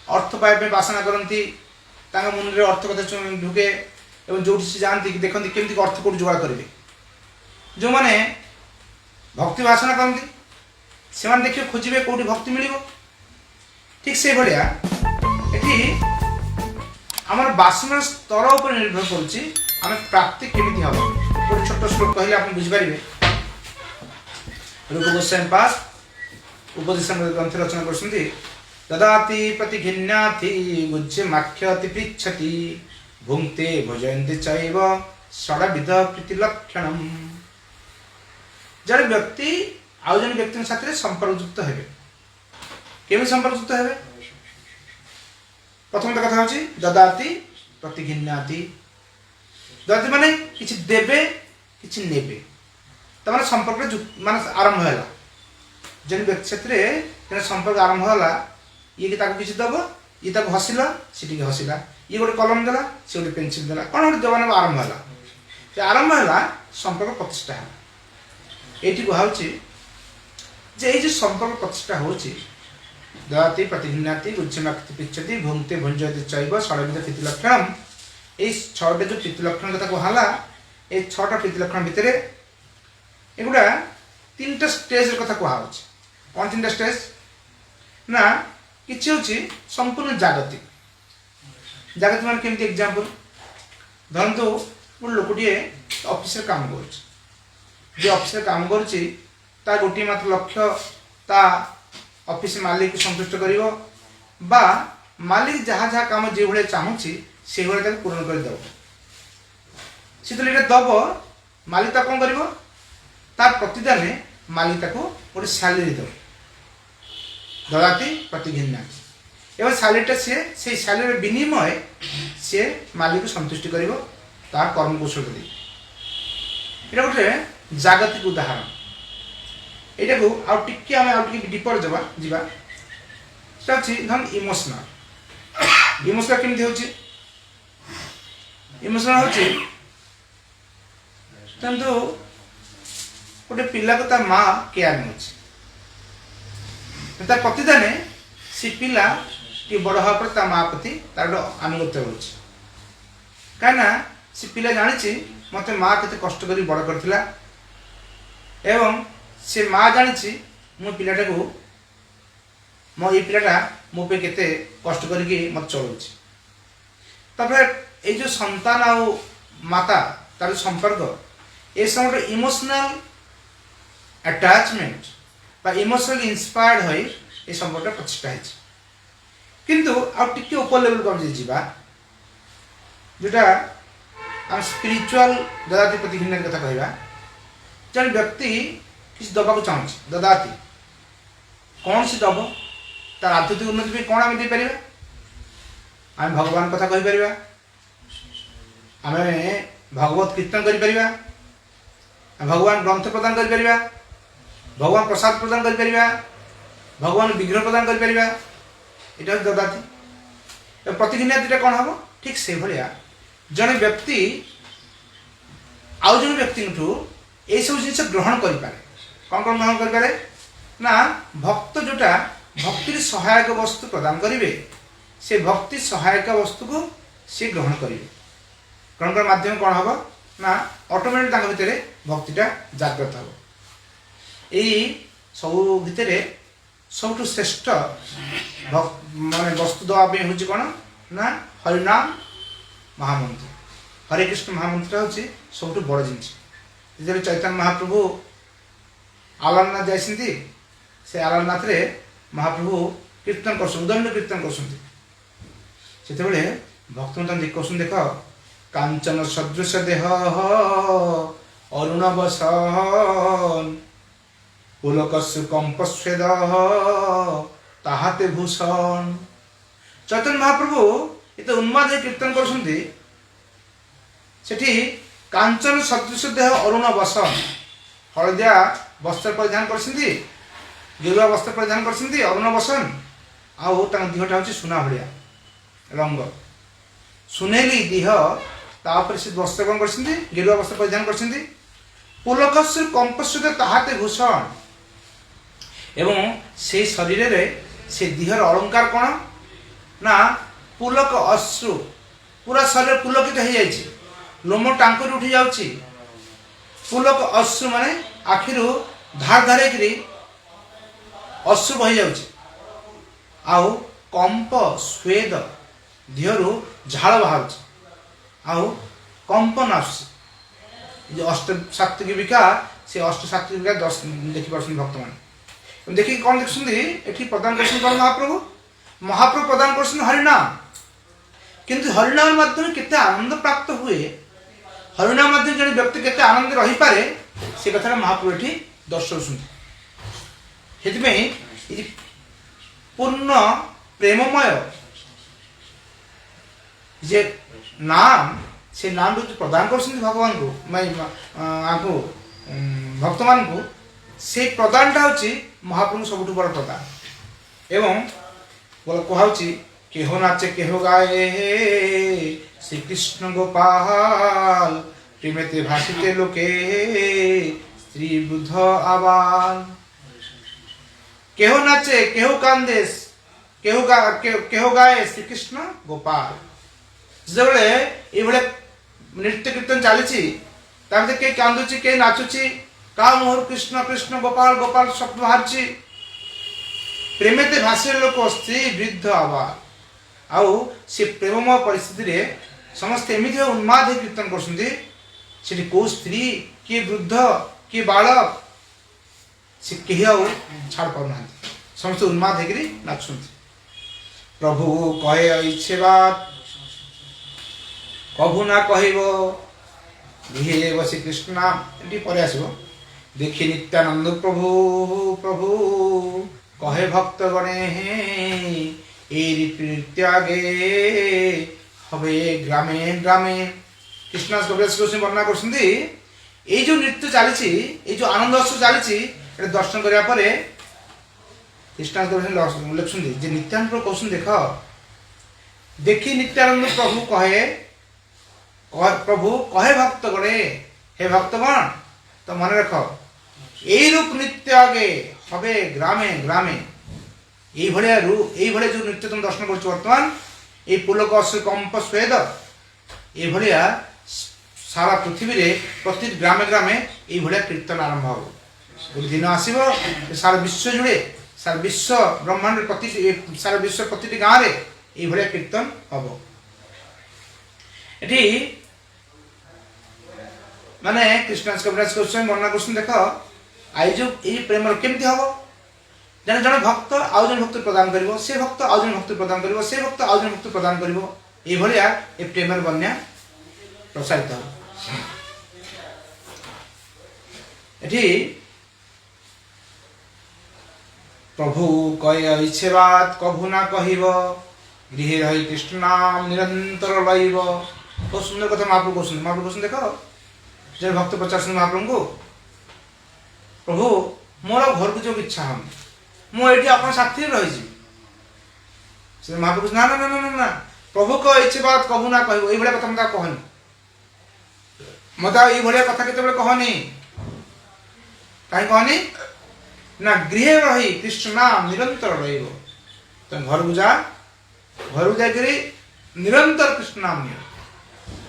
अर्थ पाइबा बासना करती मन में अर्थ कथा ढुके और जो जाती देखते केमती अर्थ कौट जोगाड़ करेंगे जो मैंने भक्ति बासना करती से देखिए खोजे कौटी भक्ति मिल ठीक से भाया ये आम बासना स्तर पर निर्भर करें प्राप्ति केमी हम गोटे छोट श्लोक कहले आप बुझीपारे रूप गोस्वामी पास उपदेश ग्रंथ रचना कर ददाति प्रतिघिन्नाति गुज्यमाख्यति पृच्छति भुंक्ते भोजयन्ते चैव षड्विध प्रीतिलक्षणम जड़े व्यक्ति आउ जन व्यक्ति साथ संपर्कयुक्त हेबे केमी संपर्कयुक्त हेबे प्रथम कथा होची ददाति प्रतिघिन्नाति ददाति माने किछि देबे किछि नेबे तमाने संपर्क माने आरंभ होला जन व्यक्ति साथ संपर्क आरंभ होला ये किसी दब ये हसिला सी हसिला ये गोटे कलम देला सी गोटे पेनसिल देला कौन गोटे देवान आरंभ है आरंभ है संपर्क प्रतिष्ठा है ये कहुच्छी जे ये संपर्क प्रतिष्ठा होची ददाति प्रतिघिन्नाति गुज्यमाख्यति पृच्छति भुंक्ते भुंजयते चैव षड्विध प्रीतिलक्षणम ये छटे जो प्रीतिलक्षण कथा कहला ये छटा प्रीतिलक्षण भितर एगुड़ा 3टा स्टेज कथा कहुच्छी कौन 3टा स्टेज ना किसी हूँ संपूर्ण जागतिक जागतिक मान केमती एग्जांपल धरतु गोटे लोकटे ऑफिस काम कर ऑफिस काम कर गोटे मात्र लक्ष्य ता ऑफिस मालिक को संतुष्ट कर मालिक जहाँ जहाँ काम जो भाई चाहूँगी से भाई पूरण कर दब से तो ये दब मालिक कौन कर तार प्रतिदान मालिक गोटे सैलरी दब ददाती प्रतिघिन्ना एवं सैलरीटा से सैलरी विनिमय सी मालिक को संतुष्टि कर तार कर्म कौशल ये गोटे जागतिक उदाहरण यहाँ को आउ डीपर जावा धन इमोशनल इमोशनल केमती होची इमोशनल होची तंतु गोटे पिला को ता माँ केयर नौची तार प्रतिदान से पिला टी बड़ हवा पर ता माँ प्रति तार आनुगत्य होची कहीं से पिला जानी मत माँ के कष्ट कर बड़ करथिला एवं से माँ जानी मो पिलाटा को मो ये पिलाटा मो पे केते कष्ट करके मत चलाउछि तापर ए जो संतान आ माता तार संपर्क ए समय इमोशनल अटैचमेंट बा इमोशनल इंस्पायर्ड होई ए संपर्क प्रतिष्ठा है किंतु आ टिके ऊपर लेवल को हम जीवा जोटा हम स्पिरिचुअल ददाती प्रतिघिन्ना कथा कहवा जन व्यक्ति किसी दबा को चाहूँ ददाती कौन सी दब तार आध्यात्मिक उन्नति में कौन आम दे पार आम भगवान कथा कही पार आम भगवत कीर्तन कर भगवान ग्रंथ प्रदान कर भगवान प्रसाद प्रदान कर भगवान विग्रह प्रदान कर यहाँ ददाती प्रतिघिन्ना दुटा कौन हम ठीक से भाया जड़े व्यक्ति आउ जन व्यक्ति ये सब जिन ग्रहण करें कौन कौन ग्रहण करें ना भक्त जोटा भक्ति सहायक वस्तु प्रदान करेंगे से भक्ति सहायक वस्तु को सी ग्रहण करेंगे ग्रहण कर माध्यम कौन हम ना ऑटोमेटिक भितर भक्तिटा जागृत हम यही सब भितर सब श्रेष्ठ माने वस्तु दवाई हूँ कौन ना हरिनाम महामंत्र हरे कृष्ण महामंत्र हूँ सब बड़ जिन चैतन्य महाप्रभु आलारनाथ जाइए से आलारनाथ रे महाप्रभु कीर्तन कर उदंड कीर्तन कर भक्त कहते देख कांचन सदृश देह अरुण बसन पुलकस्यु कंपस्वेद ताहाते भूषण चैतन्य महाप्रभु ये उन्माद कीर्तन कर कांचन सदृश देह अरुण बसन हलदिया वस्त्र परिधान कर गेरुआ वस्त्र परिधान कर अरुण बसन आउ देहटा हूँ सुना भाया रंग सुनेली देह तापर से वस्त्र कौन कर गेरुआ वस्त्र परिधान कर पुलकस्यु कंपस्वेद ताहाते भूषण एवं से शरीर रे से देहर अलंकार कौन ना पुलक अश्रु पूरा शरीर पुलकित हो जाए लोम टांकुरी उठी जाउची पुलक अश्रु माने आखिरु धार धारे करी अश्रु बही जाउची आउ कंप स्वेद देहरु झाल बाहर आउ कंपन आसुची अष्ट सात्विका से अष्ट सात्विका देखी पार्सन भक्त मान देखिए कौन देखी प्रदान कर महाप्रभु महाप्रभु प्रदान कर हरिनाम किंतु हरिनाम माध्यम केते आनंद प्राप्त हुए हरिनाम माध्यम जन व्यक्ति केते आनंद रही पारे से कथा महाप्रभु ये दर्शाऊँ पूर्ण प्रेममय जे नाम से नाम जो प्रदान कर भगवान को आपको भक्त मान को से प्रदानटा हूँ महाप्रभु सब बड़ प्रदान एवं कहूँ केह नाचे केह गाए श्री कृष्ण गोपाल प्रेमेते भाषिते लोके स्त्री बुद्ध आबाल केह नाचे केह कांदे केह गाए श्री कृष्ण गोपाल जो नृत्य कीर्तन चली कई कांदुची कई नाचुची का मोहर कृष्ण कृष्ण गोपाल गोपाल शब्द बाहर प्रेमेते भाषे लोक स्त्री वृद्ध आबाल आउ से प्रेममय परिस्थिति रे समस्त एमती उन्माद कीर्तन कर कौ स्त्री किए वृद्ध किए बालक से कहीं छाड़ पाना समस्त उन्माद होकर नाचुं प्रभु कहे इच्छे बात कभु ना कहब गृहे बसी कृष्ण नाम ये पर आसो देखी नित्यानंद प्रभु प्रभु कहे भक्त गणे त्यागे हवे ग्रामे ग्रामे कृष्ण कविराज गोस्वामी वर्णना कर जो नृत्य चली जो आनंद उत्सव चली दर्शन करने पर कृष्ण कविराज लिखुं जे नित्यानंद प्रभु कहते देख देखी नित्यानंद प्रभु कहे प्रभु कहे भक्त गणे हे भक्तगण तो मन रख यही रूप नृत्य आगे हवे ग्रामे ग्रामे ये जो नृत्य तुम दर्शन कर बर्तमान ये पुलक कंप स्वेद ये सारा पृथ्वी रे प्रति ग्रामे ग्रामे ये कीर्तन आरंभ हो गोटे दिन आसो सारा विश्व जुड़े सारा विश्व ब्रह्मांड प्रति सारा विश्व प्रति गाँव में ये कीर्तन हम ये माने कृष्ण कविराज गोस्वामी वर्णना कर देख आई जो ये प्रेम केमती हम जन जन भक्त आउ जन भक्त प्रदान करिवो से भक्त आउ जन भक्त प्रदान करिवो से भक्त आउ जन भक्त प्रदान करिवो ए भलिया ए प्रेमर बन्या प्रसारित हो एठी प्रभु कहे इच्छे बात कभु ना कहिब गृहे रही कृष्ण नाम निरंतर लइब बहुत सुंदर कथा महाप्रभु क्वेश्चन देखो जब भक्त पचास महाप्रभु को प्रभु मोर घर को जो इच्छा हम मुझे अपन साथी रही महाप्रभु ना ना ना ना ना प्रभु को इच्छे बात कहू ना कह ये कथा मत कहनी मत ये कथा केत कहनी कहीं कहनी ना गृह रही कृष्ण नाम निरंतर रही तुम घर को जा घर जाकि निरंतर कृष्ण नाम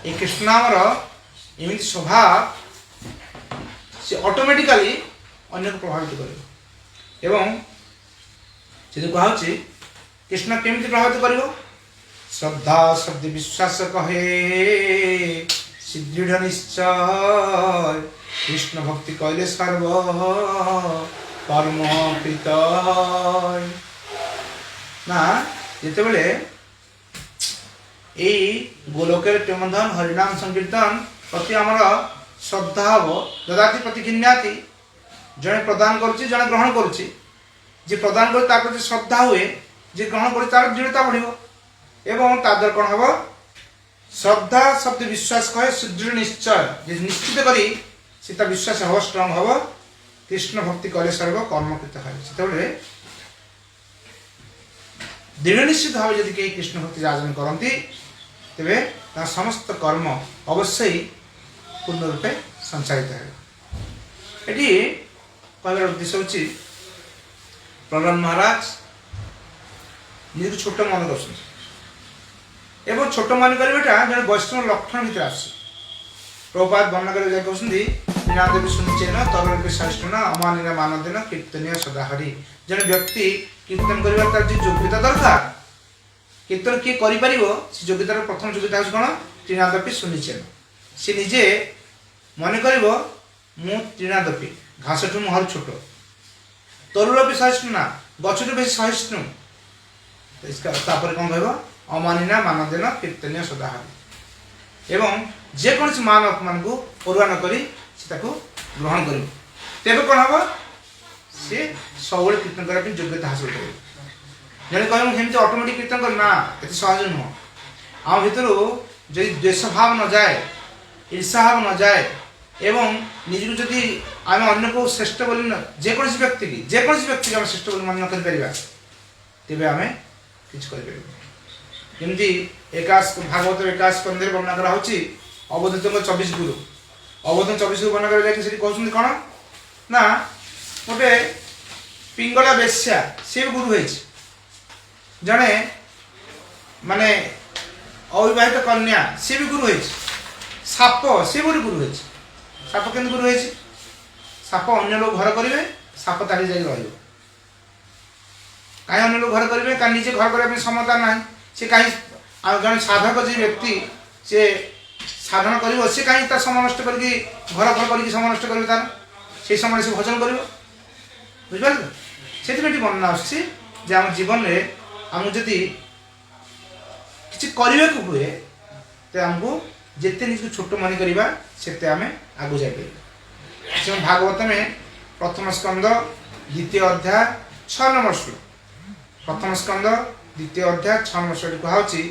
ये कृष्ण नाम एमती स्वभाव से ऑटोमेटिकली अन्य को प्रभावित कर कहे कृष्ण केमती प्रभावित कर श्रद्धा शब्द विश्वास कहे सुदृढ़ निश्चय कृष्ण भक्ति कहले सर्व कर्म कृत ना जिते बड़े यही गोलोकेर प्रेमधन हरिनाम संकीर्तन प्रति आमर श्रद्धा हम ददाति प्रति घिन्याति जड़े प्रदान करुच्ची जड़े ग्रहण करुच्ची जे प्रदान कर प्रति श्रद्धा हुए जे ग्रहण कर तार दृढ़ता बढ़ एवं ताद्वारा कौन हम श्रद्धा शब्द विश्वास कहे सुदृढ़ निश्चय जे निश्चित करी सीता विश्वास हम स्ट्रंग हम कृष्ण भक्ति कले सर्व कर्मकृत है से दृढ़ निश्चित भाव यदि कहीं कृष्ण भक्ति आचरण करती तेरे समस्त कर्म अवश्य पूर्ण रूपे संचालित है ये कहर उद्देश्य हूँ प्रहलाद महाराज निज छोट मन कर छोट मन करवाटा जन वैष्णव लक्षण भर आस प्रभुपाद वर्णना कर कहते वीणादेवी सुनिचेन तरल सहिष्णुन अमानिना मानदेन कीर्तनीय सदाहरी जन व्यक्ति कीर्तन कर जो योग्यता दरकार कीर्तन किए कर योग्यतार प्रथम योग्यता कौन त्रिनादपि सुनिचेन सी निजे मन कर त्रिनादपि घास ठू मुहर छोट तरुल भी सहिष्णु ना गचटू बेस सहिष्णु तापर कौन कह अमानिना मानदेन कीर्तनीय सदाहरी एवं जेकोसी मान अपमान को परुआ नक ग्रहण कर तेज कौन हम सी सब कीर्तन करने योग्यता हासिल कर जब कह ऑटोमेटिक कीर्तन करना ये सहज नुह आम भर जदि द्वेष भाव न जाए ईर्षा भाव न जाए एवं निजक जदि आम अन्न को श्रेष्ठ बोली जेकोसी व्यक्ति की आम श्रेष्ठ बोली मन कर तेज आम कि एकाश भागवत एकाश स्कंदे वर्णना कराई अवधूत 24 गुरु अवधूत 24 गुरु वर्णना कर कहते कौन ना गोटे पिंगला बेश्या सी भी गुरु जड़े माने अविवाहित कन्या सी भी गुरु साप सी भी गुरु साप के गुरु साप अन्य लोग घर करेंगे साप ताड़ी जा कहीं अन्य लोग घर करेंगे कहीं निजे घर करने क्षमता ना सी कहीं जन साधक जी व्यक्ति सी साधन कर सी कहीं समय नष्ट कर घर घर कर समय नष्ट कर तार से समय से भजन कर बुझिपारे से वर्णना आम जीवन में आम जदि किसी करने को हुए तो आमको जिते निज छोट मन करवा से आम आगू जापर। भागवत में प्रथम स्कंद द्वितीय अध्याय 6 नंबर श्लोक, प्रथम स्कंद द्वितीय अध्याय 6 नंबर श्लोक कहुची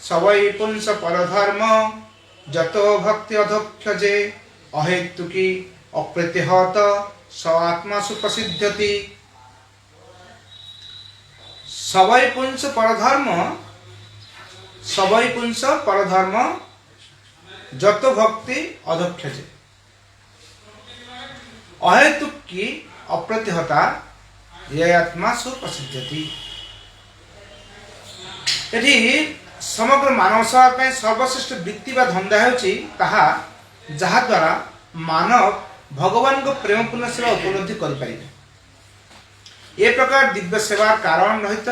सवै पुंस परधर्म जतो भक्ति अधोक्षजे अहेतुकी अप्रतिहत स आत्मा सुप्रसिद्ध्यति। सवै पुंस परधर्म जतो भक्ति अधोक्षजे अहेतुकी अप्रतिहता ये आत्मा सुप्रसिद्ध्यति। एठी समग्र मानव सेवा सर्वश्रेष्ठ वृत्ति व धंदा होची ताहा जहा द्वारा मानव भगवान को प्रेमपूर्ण सेवा उपलब्धि कर पारिबे। ए प्रकार दिव्य सेवा कारण रहित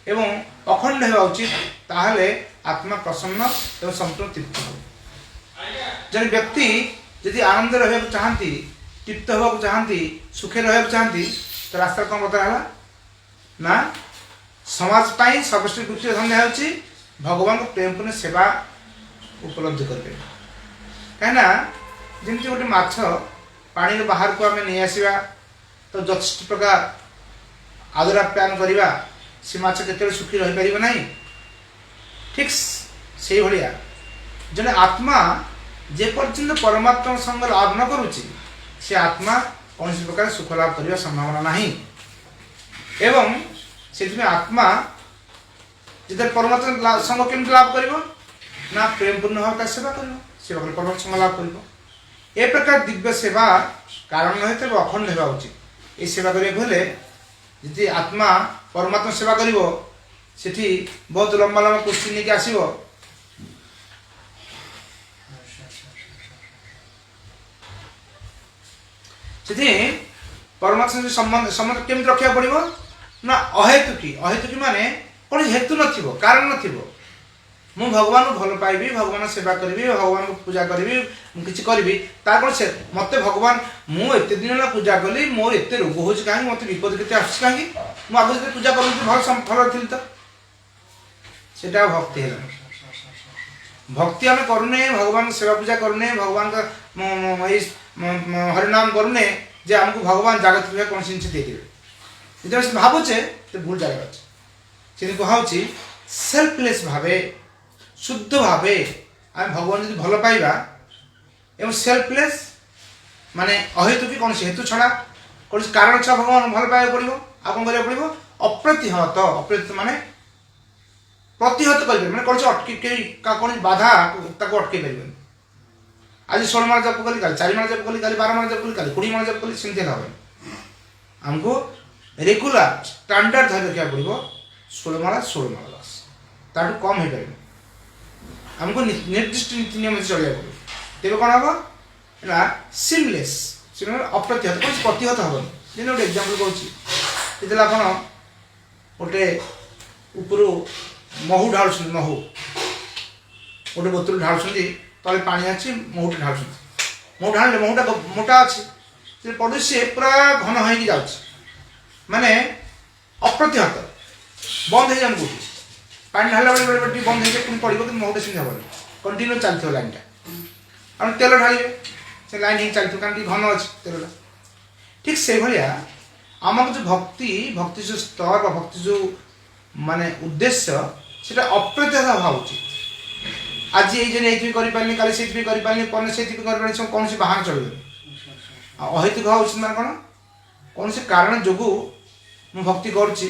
एवं अखंड हेबा उचित, ताहले आत्मा प्रसन्न एवं संपूर्ण तृप्त हो। जन व्यक्ति यदि आनंद रहिबा चाहती, तृप्त होबा चाहती, सुखे रहिबा चाहती, तो रास्ता कौन बता ना समाज पाई सर्वश्रेष्ठ वृत्ति धंदा होची भगवान को प्रेमपूर्ण सेवा उपलब्ध करबे। कहना जमती गोटे माछ पानी बाहर को आम नहीं आसवा तो जथेष प्रकार आदर आप्यायन करवा से माछ केते सुखी रही पारिबो नहीं। ठीक से भलिया जने आत्मा जे पर्यंत परमात्मा संग लाभ न करुची से आत्मा कौन प्रकार सुख लाभ करने संभावना नहीं। एवं से आत्मा जिधर परमात्मा संग केमती लाभ कर ना प्रेमपूर्ण भाव सेवा कर सेवा कर परमात्मा संग लाभ कर। ए प्रकार दिव्य सेवा कारण रही तो अखंड होगा उचित। ये सेवा करने जी आत्मा परमात्मा सेवा करिवो सेठी बहुत लंबा लंबा क्वेश्चन लेके आसीबो। सेठी परमात्मा संबंध संबंध केमती रखा पड़ो ना अहेतुकी माने कौन हेतु नथिबो कारण नथिबो। मु भगवान को भल पाइबी, भगवान सेवा करी, भगवान को पूजा करी, किसी करी तार कौन से मत भगवान मु एत दिन पूजा कली मोर एत रोग हो कहीं मत विपद के कहीं मुझे आगे पूजा कर भल थी तो सेटा भक्ति है। भक्ति आम करूने भगवान सेवा पूजा करूने भगवान का हरिनाम करूने जे आमको भगवान जगत कौन जिन देदेवे जो भावुचे तो भूल जगह अच्छे से कहुची सेल्फलेस भावे शुद्ध भावे आम भगवान जो भल पाइबा एवं सेल्फलेस माने अहेतुकी कौन हेतु छड़ा कौन कारण छा भगवान भल पाइबा पड़ो आ कौन करा पड़ो अप्रतिहत अप्रतिहत माने प्रतिहत कर माने कौन अटके कौन बाधा अटके पारे। आज 16 माला जप कली कल 4 माला जप कली कल 12 माला जप कली कल 20 माला जप कली सेमती हे हमको रेगुलर स्टैंडर्ड धर रखा पड़ो 16 माला बस ताठू कम हो पारे हमको निर्दिष्ट नीति नियम चलिए पड़ो। तेरे कौन हम ना सिमलेस अप्रतिहत कौन प्रतिहत हम जी गोटे एग्जाम्पल कौन जो आप गोटे ऊपर महू ढालुं महू गोटे बोतल ढालुं तले पानी अच्छी महूटे ढालुं महू ढाले महूटा मोटा अच्छे पड़ू सी पूरा घन हो माने अप्रतिहत बंद हो जाए कौटी पानी ढाला बेले बेले बंद हो जाए पड़ो कि महूटा सेम हम कंटिन्यू चलती लाइनटा हम तेल ढाले से लाइन ही चलती कारण घन अच्छे तेलटा। ठीक से भाया आमको जो भक्ति जो स्तर भक्ति जो माने उद्देश्य से अप्रतिहत हवा उचित। आज ये करें कल से करें से कौन सी बाहर चलो अहेतुक हवा उचित मान कौन से कारण जो मु भक्ति करुच्ची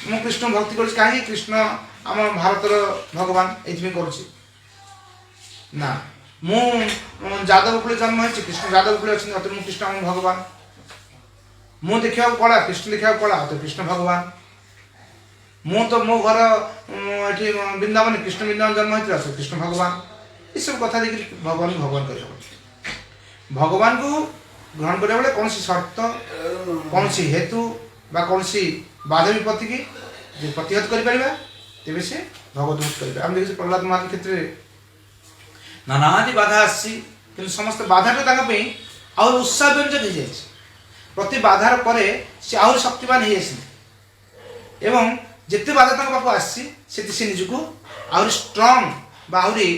मु कृष्ण भक्ति करुच्ची कहीं कृष्ण आम भारतर भगवान ये करुच्ची ना मु जादव कुल जन्म हो कृष्ण जादव कुल अच्छे अत मु कृष्ण आम भगवान मु देखा कला कृष्ण देखा कला अत कृष्ण भगवान मु तो मो घर ये वृंदावन कृष्ण वृंदावन जन्म होता है कृष्ण भगवान ये सब कथा देखिए भगवान को भगवान कर भगवान को ग्रहण करने बेले कौन सी शर्त कौन सी हेतु बा कौन सी बाधा विपत्ति की जो प्रतिहत कर तेरे से भगवत कर आम देखिए प्रहलाद महाराज क्षेत्र में नानादि बाधा आसी कि समस्त बाधाटा आउर उत्साह व्यंजक हो जाए प्रति बाधार पर से आउर शक्तिमान हो जाए एवं जिते बाधा पाक आसी से निजक आउर स्ट्रंग आहरी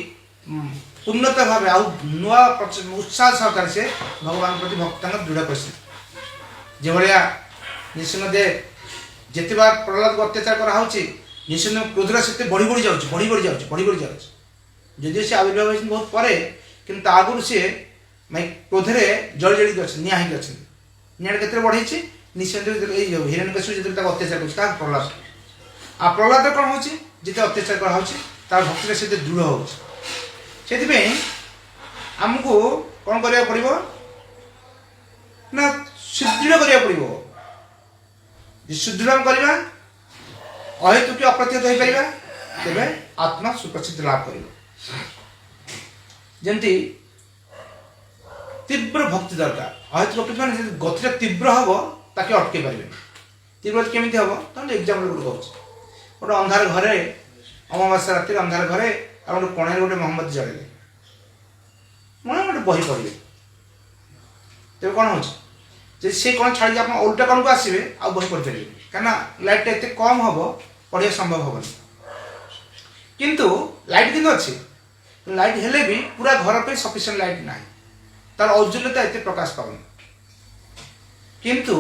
पूर्णता भाव आउ नुआ उत्साह सहकार से भगवान प्रति भक्त दृढ़ कर जो भाया नृसिंहदेव जिते बार प्रहलाद को अत्याचार करा नृसिंह क्रोधर से बढ़ी बढ़ी जाऊँ जदिव से आविर्भाव होती बहुत परे कि आगुरी सी क्रोधरे जल जलित अच्छे निआ अच्छे निआ के बढ़े नृसिंहदेव हिरण्यकशिपु जो अत्याचार कर प्रहलाद आ प्रहलाद कौन हो जिते अत्याचार कराऊँ तार भक्ति से दृढ़ हो आमको कौन करा पड़ो ना सुदृढ़ करा पड़ो सुदृढ़ करवा अहेतुक अप्रतिहत हो पार तेरे आत्मा सुप्रसिद्ध लाभ कर जमती तीव्र भक्ति दरकार अहेतुक अप्रतिहत गति तीव्र हम ताके अटके पारे तीव्र केमी हम तो एग्जाम्पल गोटे कहूँ गोटे अंधार घरे अमावास्या राति अंधार घरे आ गोटे कणे गोटे मोहम्मद जड़े मन गोटे बही पढ़े तेज कौन हो से कौन छाड़ी आप उल्टा कौन को आसवे आ बही पढ़ी पारे कहीं लाइट एत कम हम पढ़ा संभव हेनी किंतु लाइट कि अच्छे लाइट हेले भी पूरा घर पे सफिशिएंट लाइट ना तार औज्ज्वल्यता एत प्रकाश पाऊन किंतु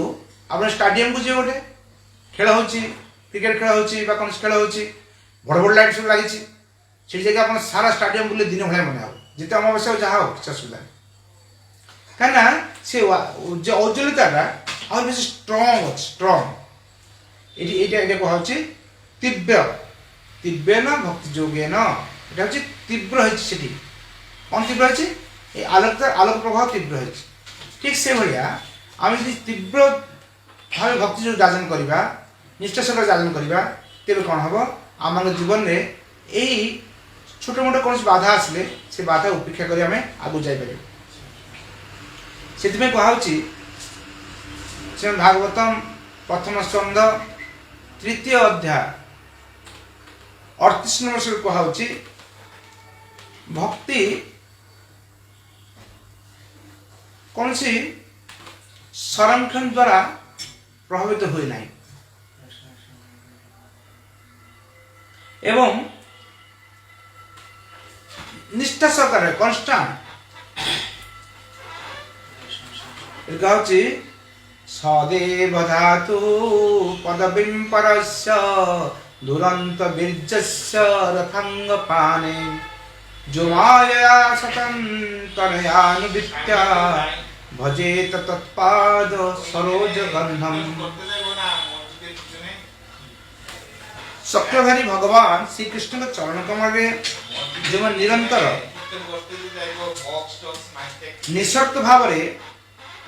आप स्टाडियम को जी गोटे खेल हो क्रिकेट खेल हो कौन खेल हो बड़ बड़ लाइट सब लगी से जगह आप सारा स्टाडियम बुले दिन भाया मन हो जिते अमावस्या जहाँ हो किसी असुविधा कहीं से औज्ज्वल्यता और बेस स्ट्रंग ये कहे तीव्र तीव्रेन भक्ति योगेन ये हूँ तीव्र होती कौन तीव्र होती आलोक आलोक प्रभाव तीव्र हो ठीक से भाया आम तीव्र भाव भक्ति जो जाजन करवा निष्ठा सहित जाजन करवा तेरे कौन हम आम जीवन में यही छोट मोट कौन बाधा आसले से बाधा उपेक्षा कर आम आगू जापर से कहुच्छी भागवतम प्रथम स्कंद तृतीय अध्याय 38 नंबर से कहुच्छी भक्ति कौन सी संरक्षण द्वारा प्रभावित हुए नहीं एवं निष्ठा सहकार कन्स्टांट गाउची सदेव धातु पदवीं परस्य दुरंत बीर्जस्य रथंग पाने जो माया सतं तनयानुवित्या भजेत तत्पाद सरोज गंधम चक्रधारी भगवान श्री कृष्ण के चरण कमल में जो निरंतर निःशर्त भाव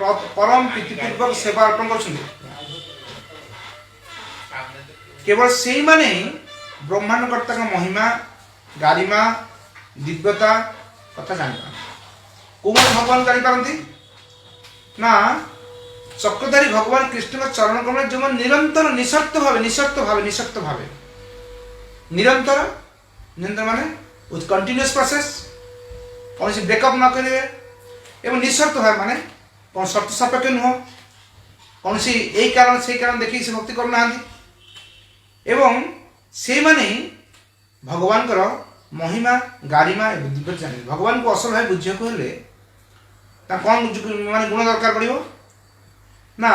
परम प्रीतिपूर्वक सेवा अर्पण कर केवल से माने ब्रह्मांडकर्ता का महिमा गारिमा दिव्यता कथा जानी कौन भगवान जानी ना चक्रधारी भगवान कृष्ण का चरण कमल जो निरंतर निःशर्त भाव निरंतर निरंतर माने विथ कंटिन्यूअस प्रोसेस कौन सी ब्रेकअप न करेंगे एवं निःशर्त भाव माने कौन शर्त सापेक्ष नुह कौन सी यही कारण से कारण देखिए से भक्ति करना एवं से माने भगवान कर महिमा गारिमा दिव्य जाने भगवान को असल भाव बुझे को हेले कौन माने गुण दरकार पड़ो ना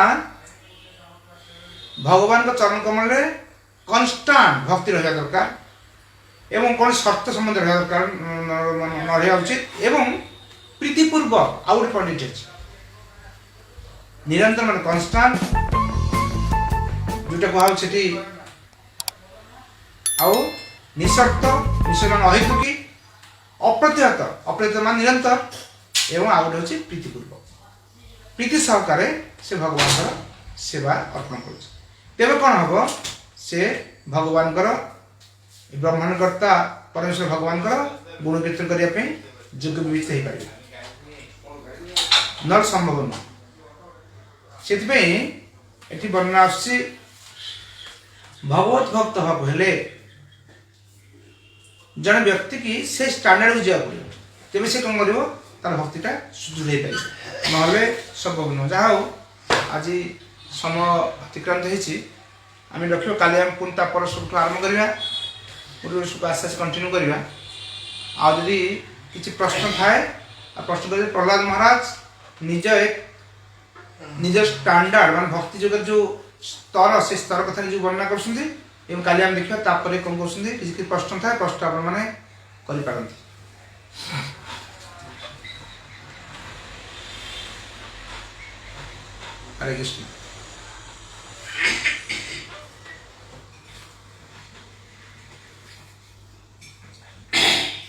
भगवान का चरण कमल रे कन्स्टांट भक्ति रहा दरकार एवं कौन शर्त संबंध रहा दरकार न रहा उचित एवं प्रीतिपूर्वक आउ गोटे पॉइंट अच्छे निरंतर मान कन्स्टांट जोटा कहुच्छी आउ निःशर्त निःशर्त मान अहेतुकी अप्रतिहत मान निरंतर एवं आउ गोटे हूँ प्रीतिपूर्वक प्रीति सहकार से भगवान सेवा अर्पण कर कौन हम से भगवान ब्रह्मांडकर्ता परमेश्वर भगवान गुण कीर्तन करने योग्य विवेचित हो पारे न संभव नुह से वर्णना आसुची भगवत भक्त भाव हेले जन व्यक्ति की से स्टैंडर्ड को जावाक पड़ो तेज से कौन कर तार भक्तिटा सुदृढ़ पारे ना संभव नुह जहाँ हो आज समय अतिक्रांत होमें रख काली आम पुणी पर सुख आरंभ करवा आस्ते आस्ते कंटिन्यू करवा आदि किसी प्रश्न थाए प्रश्न कर प्रहलाद महाराज निज स्टैंडर्ड मान भक्ति जगत जो स्तर से स्तर कथा जो वर्णना कर काली आम देखा तापर कौन कर किसी प्रश्न थाए प्रश्न आप मैंने कर हरे कृष्ण।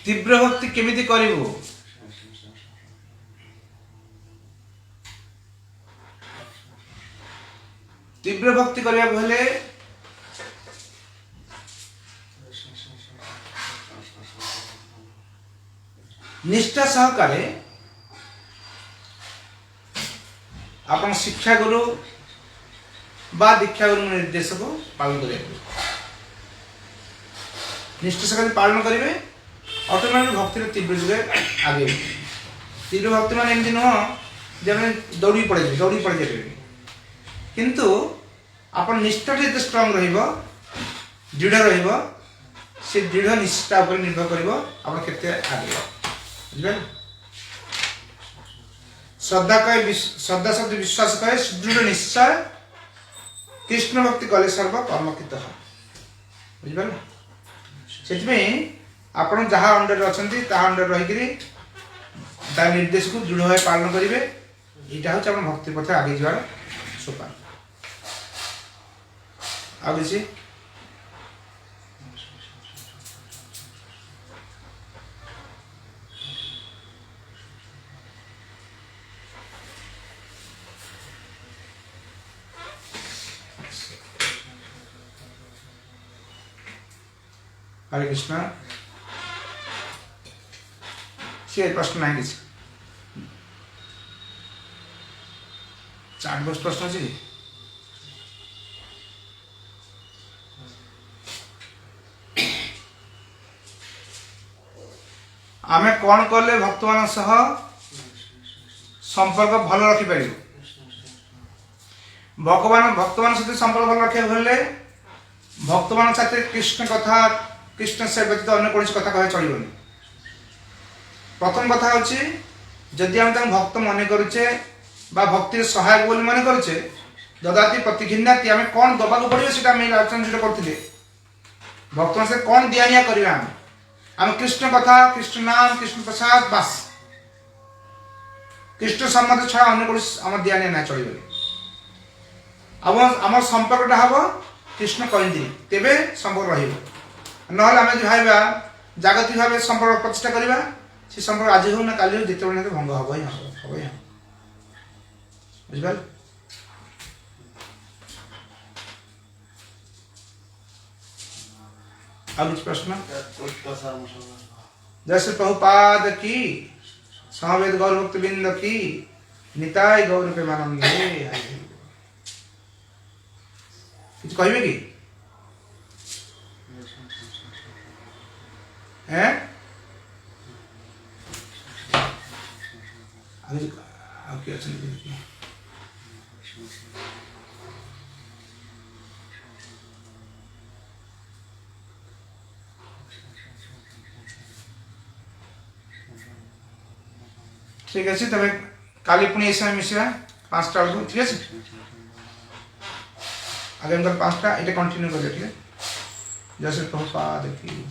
तीव्र भक्ति केमिति करिवो तीव्र भक्ति करबा भले निष्ठा सहकारे अपन शिक्षा गुरु बा दीक्षा गुरु निर्देश को पालन करें निष्ठा सहकारे पालन करेंगे ऑटोमेटिक भक्ति तीव्र जुगे आगे तीव्र भक्ति मान एमती नुह जब दौड़ी पड़े जाए किंतु अपन निष्ठा जो स्ट्रांग दृढ़ से दृढ़ निष्ठा पर निर्भर कर आगे बुझे श्रद्धा कहे श्रद्धा शब्द विश्वास कहे सुदृढ़ निश्चय कृष्ण भक्ति कले सर्व कर्मकित बुझे से आपण जहाँ अंडर अच्छा अंडर रही निर्देश को दृढ़ भाव पालन करेंगे यहाँ हूँ भक्ति पथ आगे जावार सोपान आ किसी हरे कृष्णा सी प्रश्न ना किसी 4 प्रश्न अच्छी आमे कौन कले भक्त मान सह संपर्क भल रखिपर भगवान भक्त मान सहित संपर्क भल रखा भले भक्त मान सहित कृष्ण कथा कृष्ण से व्यतीत अन्य कौन कथा कह चलनी प्रथम कथा हूँ जदि आम भक्त मन करुचे भक्ति सहायक बोली मन करुचे ददाति प्रतिघिन्नाति आम कौन दबाक पड़े से आलोचना जो करते भक्त मान से कौन दिया निया करवा आम कृष्ण कथा कृष्ण नाम कृष्ण प्रसाद बास कृष्ण सम्बन्ध छड़ा अन्य कौन आम दिया निया ना चलो आम संपर्कटा हम कृष्ण कहिंदी तेबे संपर्क रही ना आम जो भाई जागतिक भाव संपर्क प्रतिष्ठा करवा से संपर्क आज हो ना काली हो जिते बड़े भंग हम ही हम ही बुझे अब प्रश्न जैसे प्रभुपाद की समवेद गौर भक्त बिंद की निताय गौर प्रेमानंदे कुछ कहिबे की हैं अभी क्या चल रही है ठीक है तबे काली पुणी ए समय मिसवा 5टा बेलू ठीक है आगे हम 5टा ये कंटिन्यू कर ठीक है जैसे प्रभुपाद की